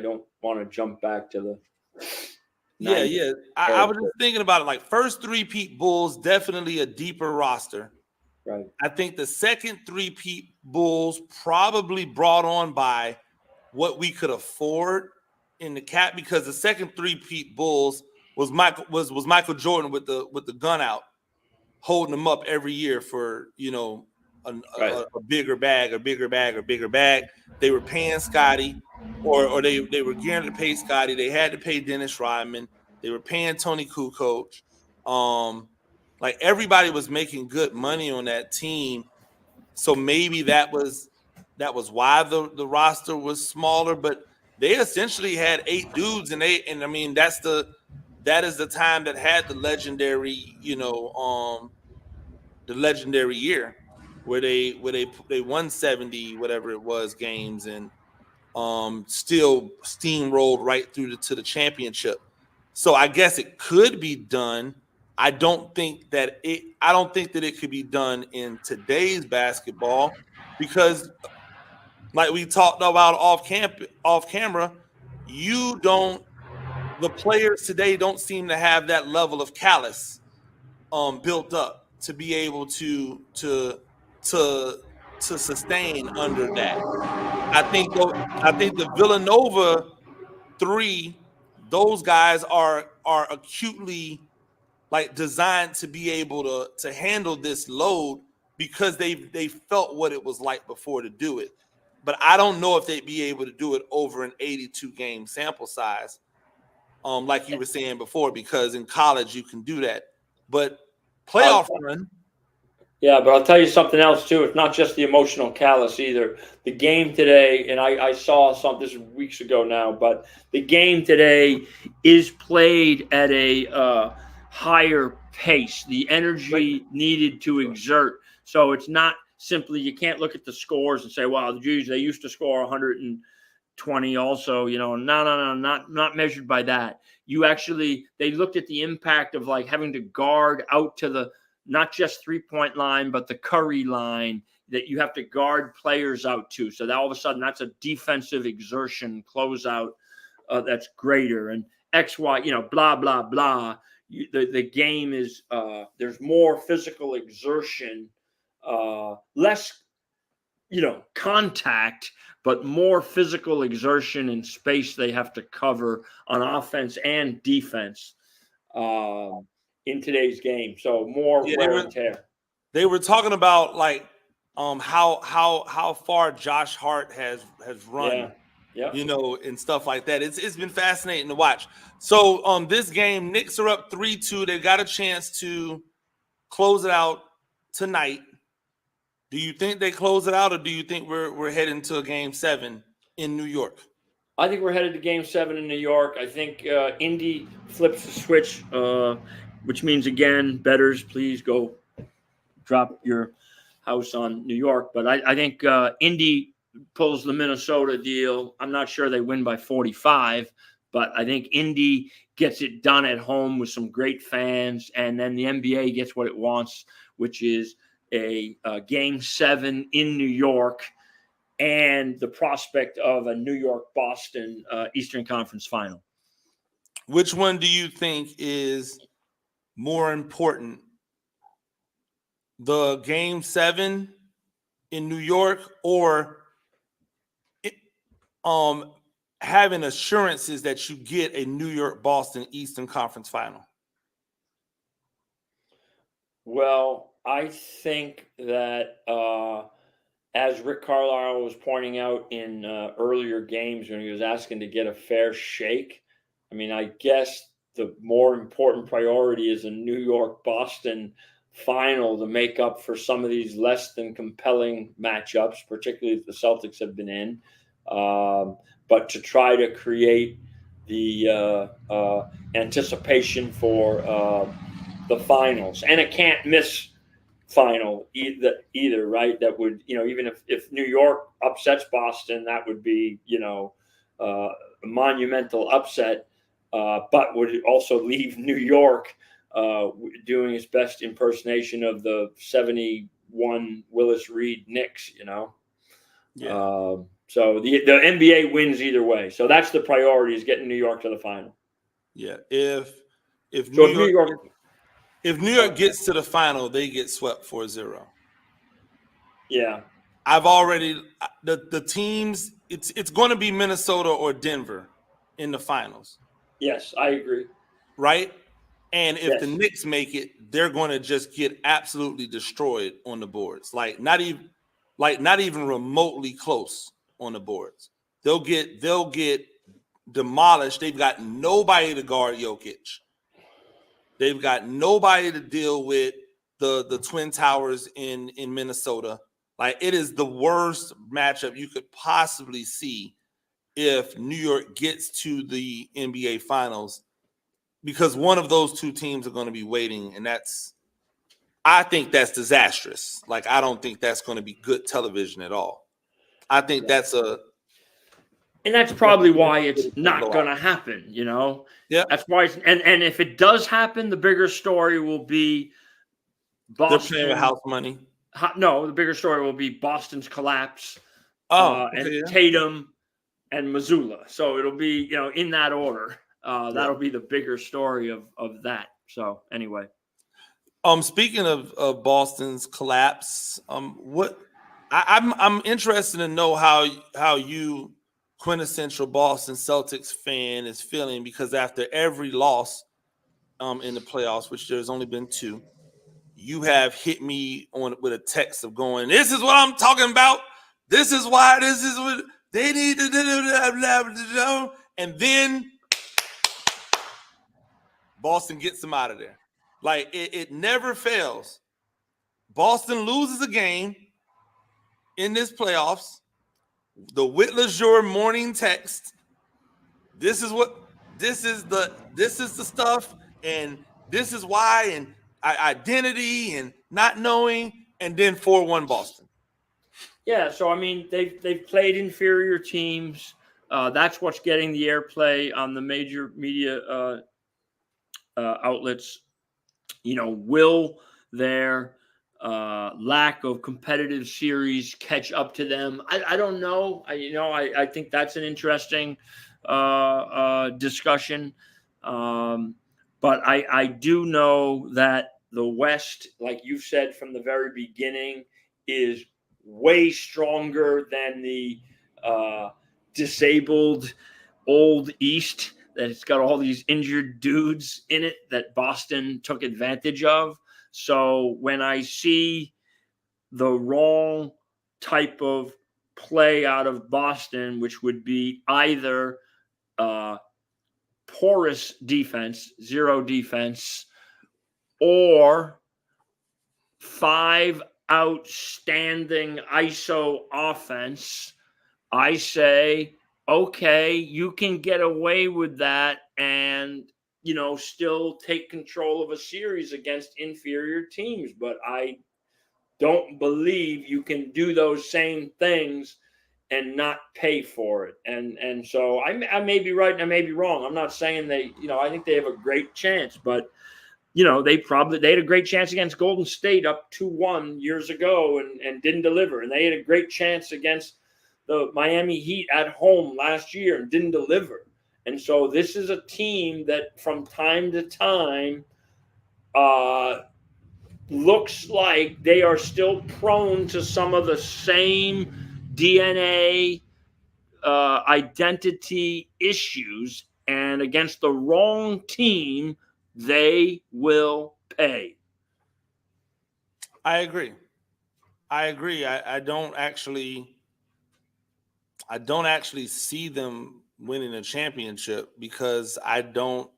[SPEAKER 14] don't want to jump back to the
[SPEAKER 2] I was just thinking about it. Like first three-peat Bulls, definitely a deeper roster.
[SPEAKER 14] Right.
[SPEAKER 2] I think the second three-peat Bulls probably brought on by what we could afford in the cap, because the second three-peat Bulls was Michael Jordan with the gun out, holding them up every year for a bigger bag. They were paying Scotty, or they were guaranteed to pay Scotty. They had to pay Dennis Rodman. They were paying Tony Kukoc. Like everybody was making good money on that team, so maybe that was why the roster was smaller. But they essentially had 8 dudes, and I mean that is the time that had the legendary year where they won 70 whatever it was games, and still steamrolled right through to the championship. So I guess it could be done. I don't think that it could be done in today's basketball, because like we talked about off camera, the players today don't seem to have that level of callous built up to be able to sustain under that. I think the Villanova 3, those guys are acutely like designed to be able to handle this load, because they felt what it was like before to do it. But I don't know if they'd be able to do it over an 82 game sample size, like you were saying before, because in college you can do that. But playoff run.
[SPEAKER 14] Yeah, but I'll tell you something else too. It's not just the emotional callous either. The game today, and I saw some, this weeks ago now, but the game today is played at a higher pace. The energy needed to exert. So it's not simply, you can't look at the scores and say, wow, geez, they used to score 120 also, no, not measured by that. They looked at the impact of like having to guard out to the, not just 3-point line, but the Curry line that you have to guard players out to. So that all of a sudden that's a defensive exertion closeout that's greater, and XY, blah, blah, blah. The game is, there's more physical exertion, less, contact, but more physical exertion and space they have to cover on offense and defense in today's game. So more wear and tear.
[SPEAKER 2] They were talking about like how far Josh Hart has run, and stuff like that. It's been fascinating to watch. So this game, Knicks are up 3-2. They've got a chance to close it out tonight. Do you think they close it out, or do you think we're heading to a game 7 in New York?
[SPEAKER 14] I think we're headed to game 7 in New York. I think Indy flips the switch, which means, again, bettors, please go drop your house on New York. But I think Indy pulls the Minnesota deal. I'm not sure they win by 45, but I think Indy gets it done at home with some great fans, and then the NBA gets what it wants, which is a game 7 in New York, and the prospect of a New York-Boston Eastern Conference final.
[SPEAKER 2] Which one do you think is more important? The Game 7 in New York, or having assurances that you get a New York-Boston Eastern Conference final?
[SPEAKER 14] Well, I think that as Rick Carlisle was pointing out in earlier games when he was asking to get a fair shake, I mean, I guess the more important priority is a New York-Boston final to make up for some of these less than compelling matchups, particularly if the Celtics have been in. But to try to create the anticipation for the finals, and it can't miss final either, right? That would, even if New York upsets Boston, that would be, a monumental upset, but would also leave New York doing his best impersonation of the 71 Willis Reed Knicks,
[SPEAKER 2] Yeah.
[SPEAKER 14] So the NBA wins either way. So that's the priority, is getting New York to the final.
[SPEAKER 2] Yeah. If New York gets to the final, they get swept 4-0.
[SPEAKER 14] Yeah.
[SPEAKER 2] I've already the teams. It's going to be Minnesota or Denver in the finals.
[SPEAKER 14] Yes, I agree.
[SPEAKER 2] Right, and if the
[SPEAKER 14] Yes.
[SPEAKER 2] Knicks make it, they're going to just get absolutely destroyed on the boards. Like not even remotely close on the boards. They'll get demolished. They've got nobody to guard Jokic. They've got nobody to deal with the Twin Towers in Minnesota. Like, it is the worst matchup you could possibly see if New York gets to the NBA Finals, because one of those two teams are going to be waiting, and I think that's disastrous. Like, I don't think that's going to be good television at all. I think
[SPEAKER 14] and that's probably why it's not going to happen,
[SPEAKER 2] Yeah.
[SPEAKER 14] That's why and if it does happen, the bigger story will be Boston.
[SPEAKER 2] They're playing with house money.
[SPEAKER 14] No, the bigger story will be Boston's collapse.
[SPEAKER 2] And
[SPEAKER 14] Tatum and Missoula. So it'll be, in that order. That'll be the bigger story of that. So anyway.
[SPEAKER 2] Speaking of Boston's collapse, I'm interested to know how you, quintessential Boston Celtics fan, is feeling, because after every loss in the playoffs, which there's only been 2, you have hit me with a text of going, "This is what I'm talking about. This is why. This is what they need to do." And then Boston gets them out of there. Like, it never fails. Boston loses a game in this playoffs. The Whit Lesure morning text. This is the stuff, and this is why, and identity and not knowing, and then 4-1 Boston.
[SPEAKER 14] Yeah, so I mean, they've played inferior teams. That's what's getting the airplay on the major media outlets. Will their lack of competitive series catch up to them? I don't know. I think that's an interesting discussion. But I do know that the West, like you said from the very beginning, is way stronger than the disabled old East, that it's got all these injured dudes in it that Boston took advantage of. So when I see the wrong type of play out of Boston, which would be either porous defense, zero defense, or 5 outstanding ISO offense, I say, okay, you can get away with that and, still take control of a series against inferior teams. But I don't believe you can do those same things and not pay for it. And so I may be right and I may be wrong. I'm not saying I think they have a great chance, but they had a great chance against Golden State up 2-1 years ago and didn't deliver. And they had a great chance against the Miami Heat at home last year and didn't deliver. And so this is a team that from time to time looks like they are still prone to some of the same DNA identity issues. And against the wrong team, they will pay.
[SPEAKER 2] I agree. I don't actually see them winning a championship because I don't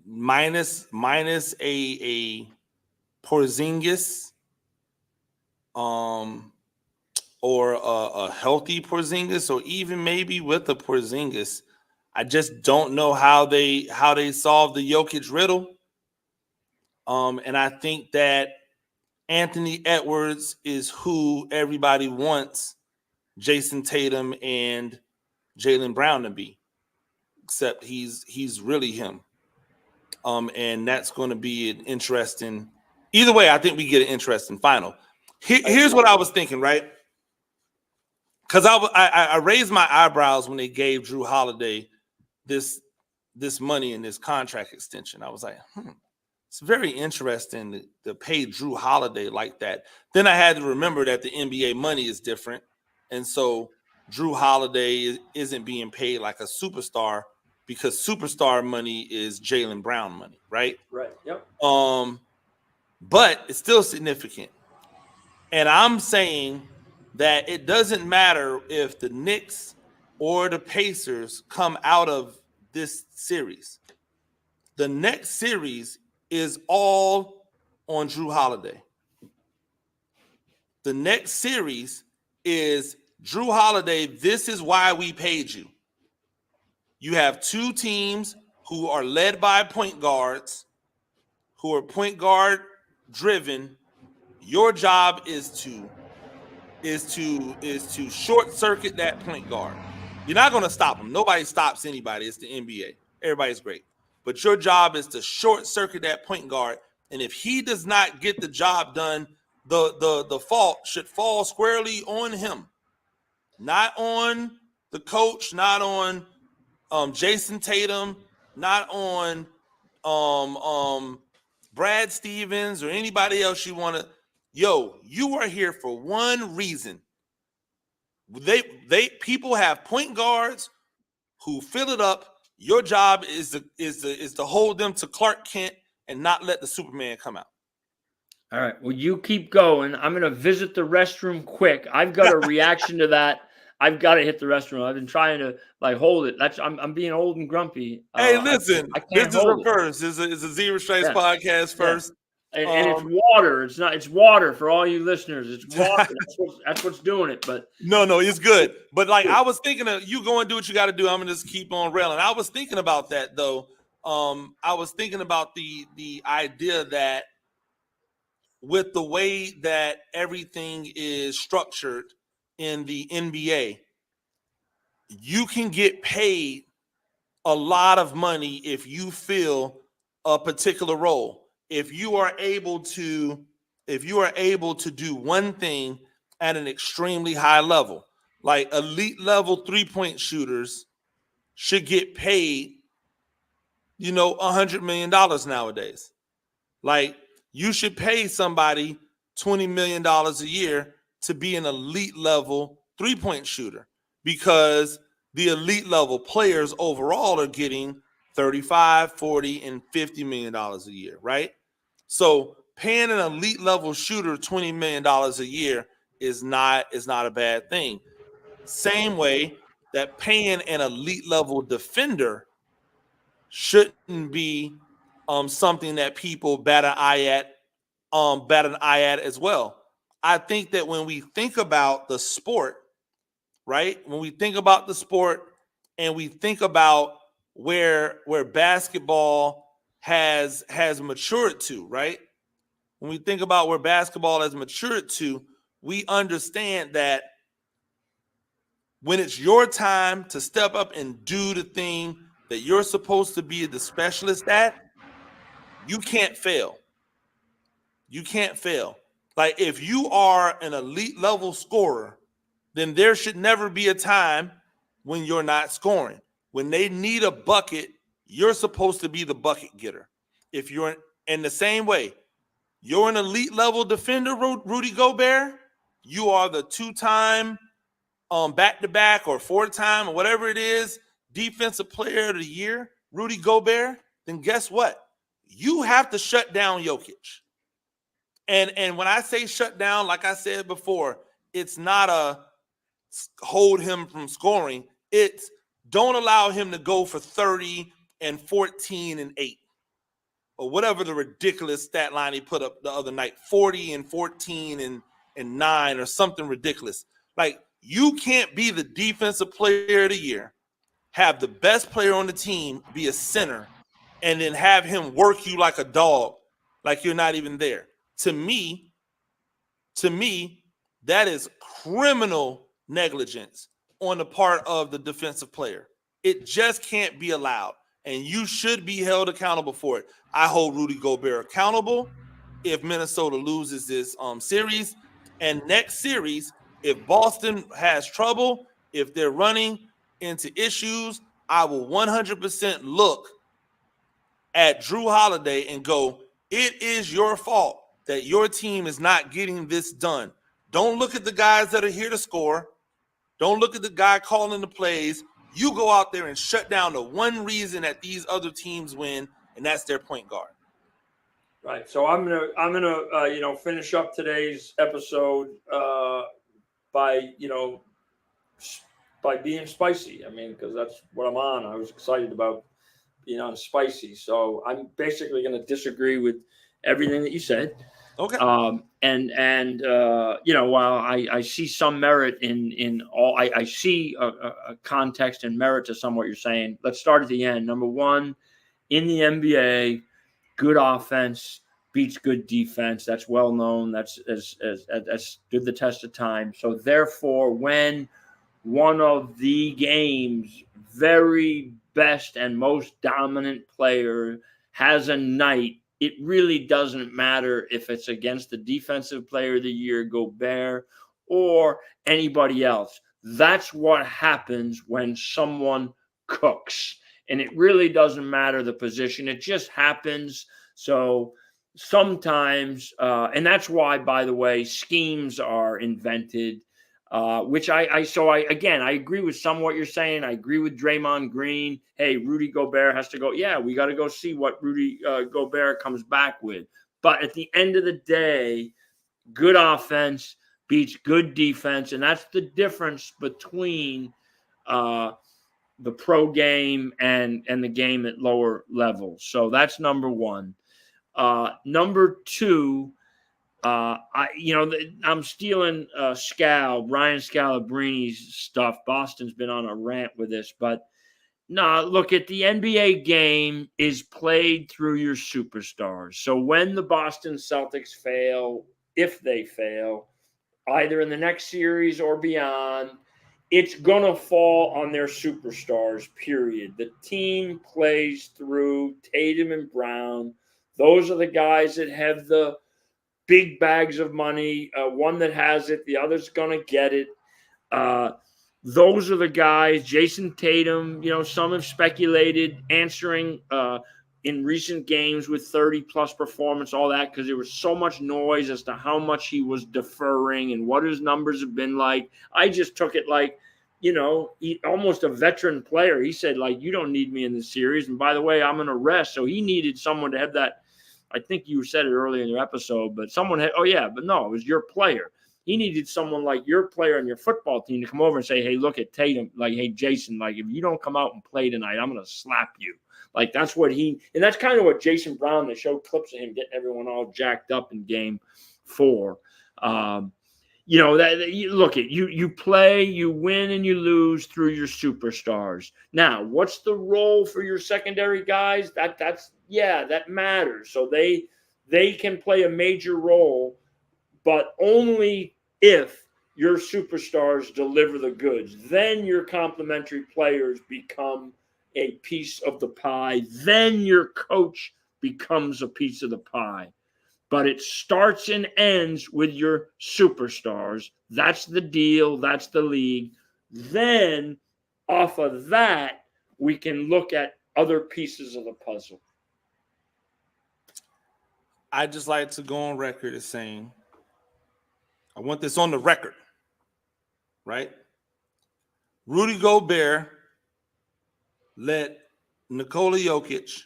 [SPEAKER 2] minus a Porzingis or a healthy Porzingis, or even maybe with a Porzingis, I just don't know how they solve the Jokic riddle. And I think that Anthony Edwards is who everybody wants Jason Tatum and Jaylen Brown to be, except he's really him. And that's going to be an interesting. Either way, I think we get an interesting final. Here's what I was thinking, right? Because I raised my eyebrows when they gave Drew Holiday this money in this contract extension. I was like, it's very interesting to pay Drew Holiday like that. Then I had to remember that the NBA money is different, and so Drew Holiday isn't being paid like a superstar because superstar money is Jaylen Brown money, right?
[SPEAKER 14] Right. Yep.
[SPEAKER 2] But it's still significant, and I'm saying that it doesn't matter if the Knicks or the Pacers come out of this series. The next series is all on Drew Holiday. The next series is Drew Holiday. This is why we paid you. You have two teams who are led by point guards, who are point guard driven. Your job is to short circuit that point guard. You're not going to stop him. Nobody stops anybody. It's the NBA. Everybody's great. But your job is to short circuit that point guard. And if he does not get the job done, the fault should fall squarely on him. Not on the coach, not on Jason Tatum, not on Brad Stevens or anybody else you want to. Yo, you are here for one reason. People have point guards who fill it up. Your job is to hold them to Clark Kent and not let the Superman come out.
[SPEAKER 14] All right. Well, you keep going. I'm going to visit the restroom quick. I've got a reaction to that. I've got to hit the restroom. I've been trying to hold it. I'm being old and grumpy.
[SPEAKER 2] Hey, listen,
[SPEAKER 14] I can't
[SPEAKER 2] this is
[SPEAKER 14] hold
[SPEAKER 2] first. It's a Zero Strikes podcast first.
[SPEAKER 14] And it's water. It's water for all you listeners. It's water. that's what's doing it. But
[SPEAKER 2] no, it's good. But like I was thinking of you go and do what you got to do. I'm gonna just keep on railing. I was thinking about that though. I was thinking about the idea that with the way that everything is structured in the NBA, you can get paid a lot of money if you fill a particular role. If you are able to do one thing at an extremely high level, like elite level 3-point shooters should get paid, $100 million nowadays. Like you should pay somebody $20 million a year to be an elite level 3-point shooter because the elite level players overall are getting $35, $40, and $50 million a year, right? So paying an elite level shooter $20 million a year is not a bad thing. Same way that paying an elite level defender shouldn't be something that people bat an eye at as well. I think that when we think about the sport, right? When we think about the sport and we think about where basketball has matured to, right? When we think about where basketball has matured to, we understand that when it's your time to step up and do the thing that you're supposed to be the specialist at, you can't fail. You can't fail. Like, if you are an elite level scorer, then there should never be a time when you're not scoring. When they need a bucket, you're supposed to be the bucket getter. If you're in the same way, you're an elite level defender, Rudy Gobert, you are the 2-time back-to-back or 4-time or whatever it is, defensive player of the year, Rudy Gobert, then guess what? You have to shut down Jokic. And when I say shut down, like I said before, it's not a hold him from scoring. It's don't allow him to go for 30 and 14 and 8 or whatever the ridiculous stat line he put up the other night, 40 and 14 and 9 or something ridiculous. Like, you can't be the defensive player of the year, have the best player on the team be a center, and then have him work you like a dog, like you're not even there. To me, that is criminal negligence on the part of the defensive player. It just can't be allowed, and you should be held accountable for it. I hold Rudy Gobert accountable if Minnesota loses this series. And next series, if Boston has trouble, if they're running into issues, I will 100% look at Drew Holiday and go, it is your fault that your team is not getting this done. Don't look at the guys that are here to score. Don't look at the guy calling the plays. You go out there and shut down the one reason that these other teams win, and that's their point guard.
[SPEAKER 14] Right. So I'm gonna finish up today's episode by being spicy. I mean, because that's what I'm on. I was excited about being on spicy. So I'm basically going to disagree with everything that you said.
[SPEAKER 2] Okay.
[SPEAKER 14] While I see some merit in all, I see a context and merit to some of what you're saying. Let's start at the end. Number one, in the NBA, good offense beats good defense. That's well known. That's stood the test of time. So therefore, when one of the game's very best and most dominant player has a night, it really doesn't matter if it's against the defensive player of the year, Gobert, or anybody else. That's what happens when someone cooks. And it really doesn't matter the position. It just happens. So sometimes, and that's why, by the way, schemes are invented, which I agree with some of what you're saying. I agree with Draymond Green. Hey, Rudy Gobert has to go. Yeah, we got to go see what Rudy Gobert comes back with. But at the end of the day, good offense beats good defense. And that's the difference between the pro game and the game at lower levels. So that's number one. Number two, I'm stealing Ryan Scalabrini's stuff. Boston's been on a rant with this, but look, at the NBA game is played through your superstars. So when the Boston Celtics fail, if they fail, either in the next series or beyond, it's going to fall on their superstars, period. The team plays through Tatum and Brown. Those are the guys that have the big bags of money. One that has it, the other's going to get it. Those are the guys. Jason Tatum, some have speculated answering in recent games with 30-plus performance, all that, because there was so much noise as to how much he was deferring and what his numbers have been like. I just took it like, he almost a veteran player. He said, you don't need me in the series. And by the way, I'm going to rest. So he needed someone to have that. I think you said it earlier in your episode, but someone had, but no, it was your player. He needed someone like your player on your football team to come over and say, hey, look at Tatum. Hey, Jason, if you don't come out and play tonight, I'm going to slap you. That's what and that's kind of what Jason Brown, they showed clips of him getting everyone all jacked up in game 4. You play, you win, and you lose through your superstars. Now, what's the role for your secondary guys? That matters. So they can play a major role, but only if your superstars deliver the goods. Then your complementary players become a piece of the pie. Then your coach becomes a piece of the pie. but it starts and ends with your superstars. That's the deal. That's the league. Then off of that, we can look at other pieces of the puzzle.
[SPEAKER 2] I just like to go on record as saying, I want this on the record, right? Rudy Gobert let Nikola Jokic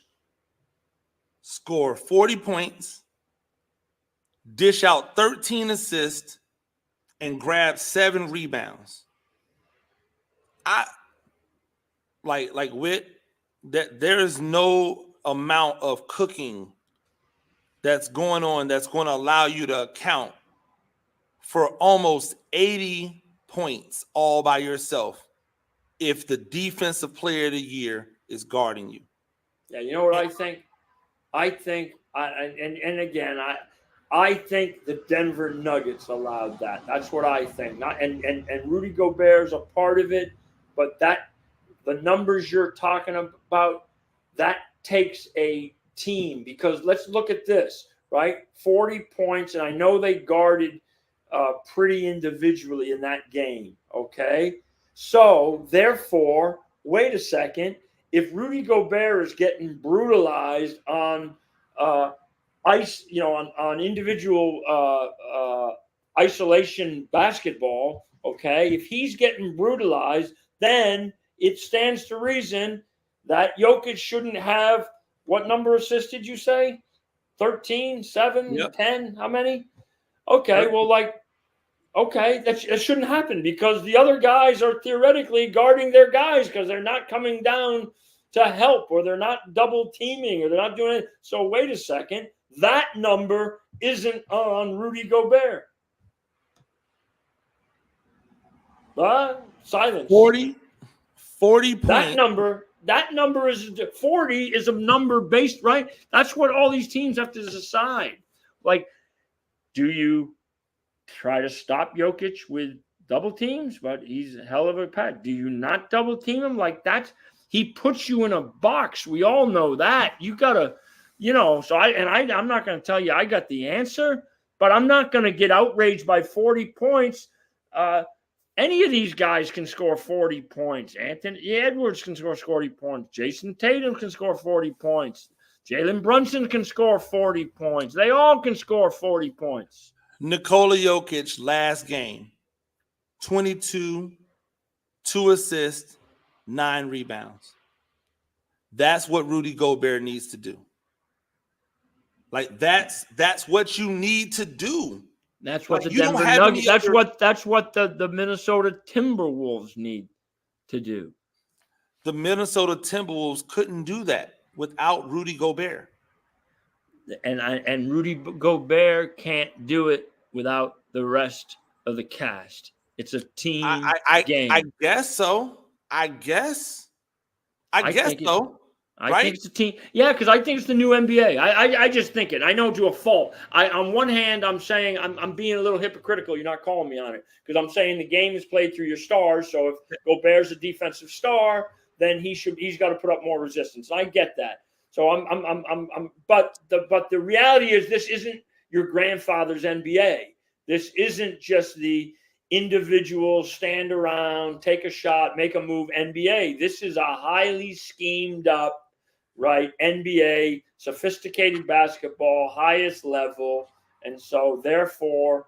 [SPEAKER 2] score 40 points, dish out 13 assists, and grab 7 rebounds. I like Whit, that there is no amount of cooking that's going on that's going to allow you to account for almost 80 points all by yourself if the defensive player of the year is guarding you.
[SPEAKER 14] Yeah, you know what I think? I think the Denver Nuggets allowed that. That's what I think. And Rudy Gobert is a part of it, but the numbers you're talking about, that takes a team, because let's look at this, right? 40 points, and I know they guarded pretty individually in that game, okay? So, therefore, wait a second. If Rudy Gobert is getting brutalized on on individual isolation basketball, okay, if he's getting brutalized, then it stands to reason that Jokic shouldn't have, what number of assists did you say? 13, 7, 10, how many? Okay, well, that shouldn't happen, because the other guys are theoretically guarding their guys because they're not coming down to help, or they're not double teaming, or they're not doing it. So wait a second, that number isn't on Rudy Gobert. Silence.
[SPEAKER 2] 40 points.
[SPEAKER 14] That number is 40 is a number based, right? That's what all these teams have to decide. Like, do you try to stop Jokic with double teams? But he's a hell of a pet. Do you not double team him? Like, he puts you in a box. We all know that. You gotta, so I'm not gonna tell you I got the answer, but I'm not gonna get outraged by 40 points. Any of these guys can score 40 points. Anthony Edwards can score 40 points. Jason Tatum can score 40 points. Jalen Brunson can score 40 points. They all can score 40 points.
[SPEAKER 2] Nikola Jokic last game, 22, 2 assists, 9 rebounds. That's what Rudy Gobert needs to do. Like, that's what you need to do.
[SPEAKER 14] That's what the Denver Nuggets. That's what the Minnesota Timberwolves need to do.
[SPEAKER 2] The Minnesota Timberwolves couldn't do that without Rudy Gobert.
[SPEAKER 14] And Rudy Gobert can't do it without the rest of the cast. It's a team game.
[SPEAKER 2] I guess so. I guess so.
[SPEAKER 14] I think it's a team. Yeah, because I think it's the new NBA. I just think it. I know to a fault. On one hand, I'm saying I'm being a little hypocritical. You're not calling me on it, because I'm saying the game is played through your stars. So if Gobert's a defensive star, then he's got to put up more resistance. And I get that. So but the reality is, this isn't your grandfather's NBA. This isn't just the individual stand around, take a shot, make a move NBA. This is a highly schemed up, right, NBA, sophisticated basketball, highest level. And so therefore,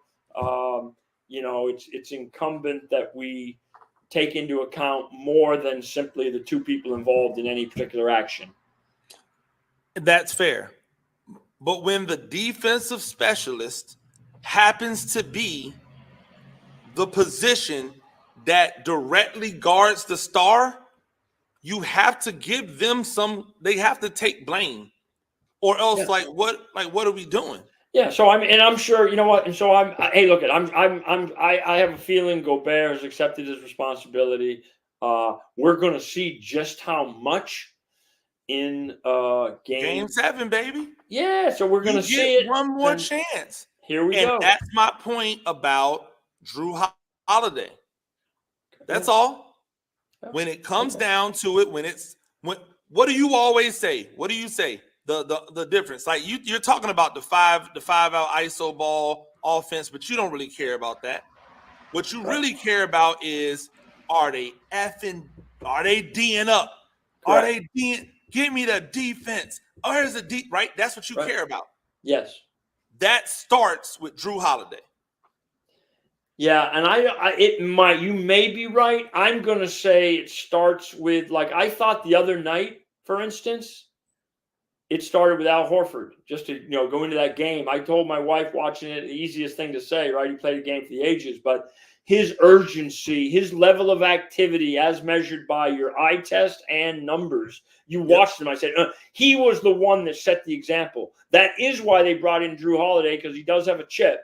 [SPEAKER 14] it's incumbent that we take into account more than simply the two people involved in any particular action.
[SPEAKER 2] That's fair. But when the defensive specialist happens to be the position that directly guards the star, you have to give them they have to take blame, or else what are we doing?
[SPEAKER 14] Yeah. So I'm sure, you know what? And so I have a feeling Gobert has accepted his responsibility. We're going to see just how much in game
[SPEAKER 2] 7, baby.
[SPEAKER 14] Yeah. So we're going to see it.
[SPEAKER 2] One more chance.
[SPEAKER 14] Here we go.
[SPEAKER 2] That's my point about Drew Holiday. That's all. When it comes down to it, what do you always say? What do you say? the difference. Like you're talking about the five out ISO ball offense, but you don't really care about that. What you really care about is, are they D'ing up? Are they D'ing? Give me the defense. Oh, here's the deep, right? That's what you care about.
[SPEAKER 14] Yes.
[SPEAKER 2] That starts with Drew Holiday.
[SPEAKER 14] Yeah, and you may be right. I'm going to say it starts with, like, I thought the other night, for instance, it started with Al Horford. Just to, go into that game. I told my wife watching it, the easiest thing to say, right? He played a game for the ages, but his urgency, his level of activity as measured by your eye test and numbers. You watched him. I said, he was the one that set the example. That is why they brought in Drew Holiday, because he does have a chip.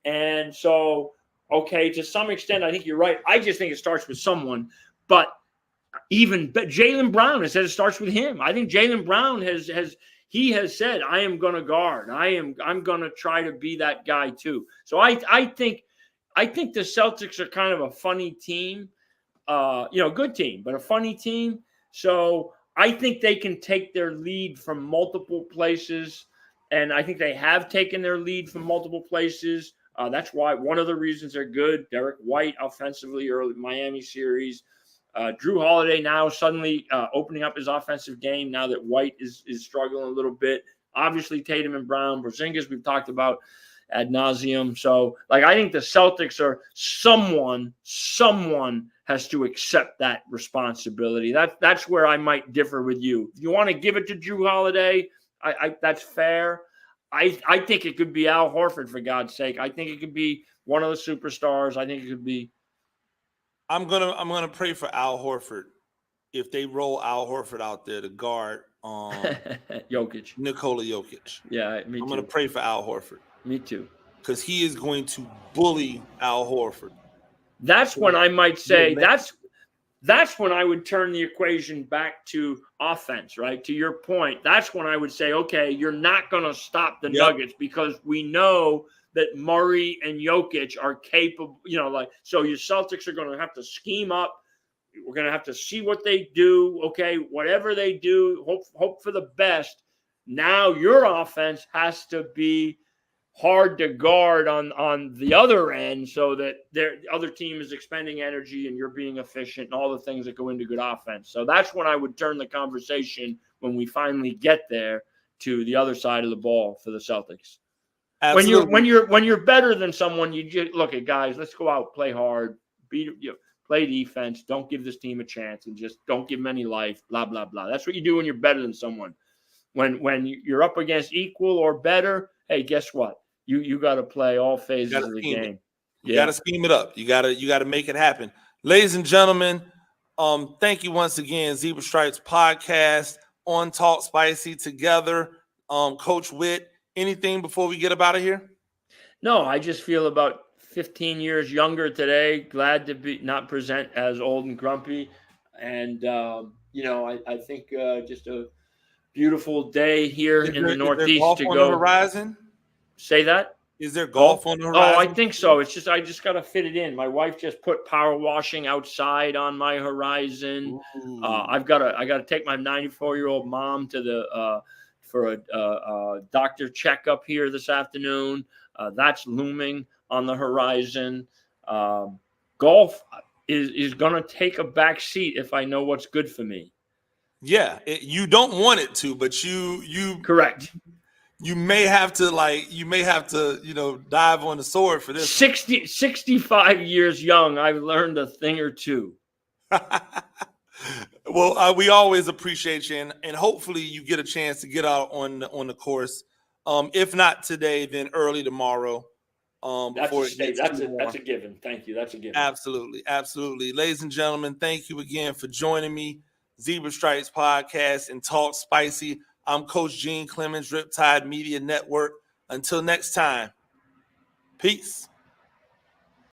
[SPEAKER 14] And so, okay, to some extent, I think you're right. I just think it starts with someone. But Jaylen Brown has said it starts with him. I think Jaylen Brown has said, I am going to guard. I'm going to try to be that guy too. So I think the Celtics are kind of a funny team, good team, but a funny team. So I think they can take their lead from multiple places, and I think they have taken their lead from multiple places. That's why one of the reasons they're good. Derek White offensively early Miami series. Drew Holiday now suddenly opening up his offensive game now that White is struggling a little bit. Obviously, Tatum and Brown, Porzingis we've talked about ad nauseum. So, I think the Celtics are someone has to accept that responsibility. That's where I might differ with you. If you want to give it to Drew Holiday, I that's fair. I think it could be Al Horford, for God's sake. I think it could be one of the superstars. I think it could be.
[SPEAKER 2] I'm gonna pray for Al Horford if they roll Al Horford out there to guard
[SPEAKER 14] Jokic,
[SPEAKER 2] Nikola Jokic.
[SPEAKER 14] Yeah, me too.
[SPEAKER 2] I'm gonna pray for Al Horford.
[SPEAKER 14] Me too,
[SPEAKER 2] because he is going to bully Al Horford.
[SPEAKER 14] That's when I might say that's when I would turn the equation back to offense, right? To your point, that's when I would say, okay, you're not going to stop the Nuggets because we know that Murray and Jokic are capable, so your Celtics are going to have to scheme up. We're going to have to see what they do. Okay, whatever they do, hope for the best. Now your offense has to be hard to guard on the other end so that the other team is expending energy and you're being efficient and all the things that go into good offense. So that's when I would turn the conversation when we finally get there to the other side of the ball for the Celtics.
[SPEAKER 2] Absolutely.
[SPEAKER 14] When you're better than someone, you just look at guys, let's go out, play hard, play defense, don't give this team a chance and just don't give them any life, blah, blah, blah. That's what you do when you're better than someone. When you're up against equal or better, hey, guess what? You got to play all phases of the game.
[SPEAKER 2] You got to scheme it up. You got to make it happen. Ladies and gentlemen, thank you once again. Zebra Stripes podcast on Talk Spicy together. Coach Whit, anything before we get up out of here?
[SPEAKER 14] No, I just feel about 15 years younger today. Glad to be not present as old and grumpy. And, I think just a beautiful day here in the Northeast
[SPEAKER 2] golf
[SPEAKER 14] to
[SPEAKER 2] on
[SPEAKER 14] go.
[SPEAKER 2] The horizon?
[SPEAKER 14] Say that?
[SPEAKER 2] Is there golf on the horizon?
[SPEAKER 14] Oh, I think so. It's just I just got to fit it in. My wife just put power washing outside on my horizon. I got to take my 94-year-old mom to for a doctor checkup here this afternoon. That's looming on the horizon. Golf is going to take a back seat if I know what's good for me.
[SPEAKER 2] Yeah, you don't want it to, but you
[SPEAKER 14] correct.
[SPEAKER 2] You may have to dive on the sword for this.
[SPEAKER 14] 65 years young, I've learned a thing or two.
[SPEAKER 2] Well, we always appreciate you, and hopefully you get a chance to get out on the course. If not today, then early tomorrow.
[SPEAKER 14] That's a given. Thank you. That's a given.
[SPEAKER 2] Absolutely. Ladies and gentlemen, thank you again for joining me. Zebra Stripes podcast and Talk Spicy. I'm Coach Gene Clemens, Riptide Media Network. Until next time, peace.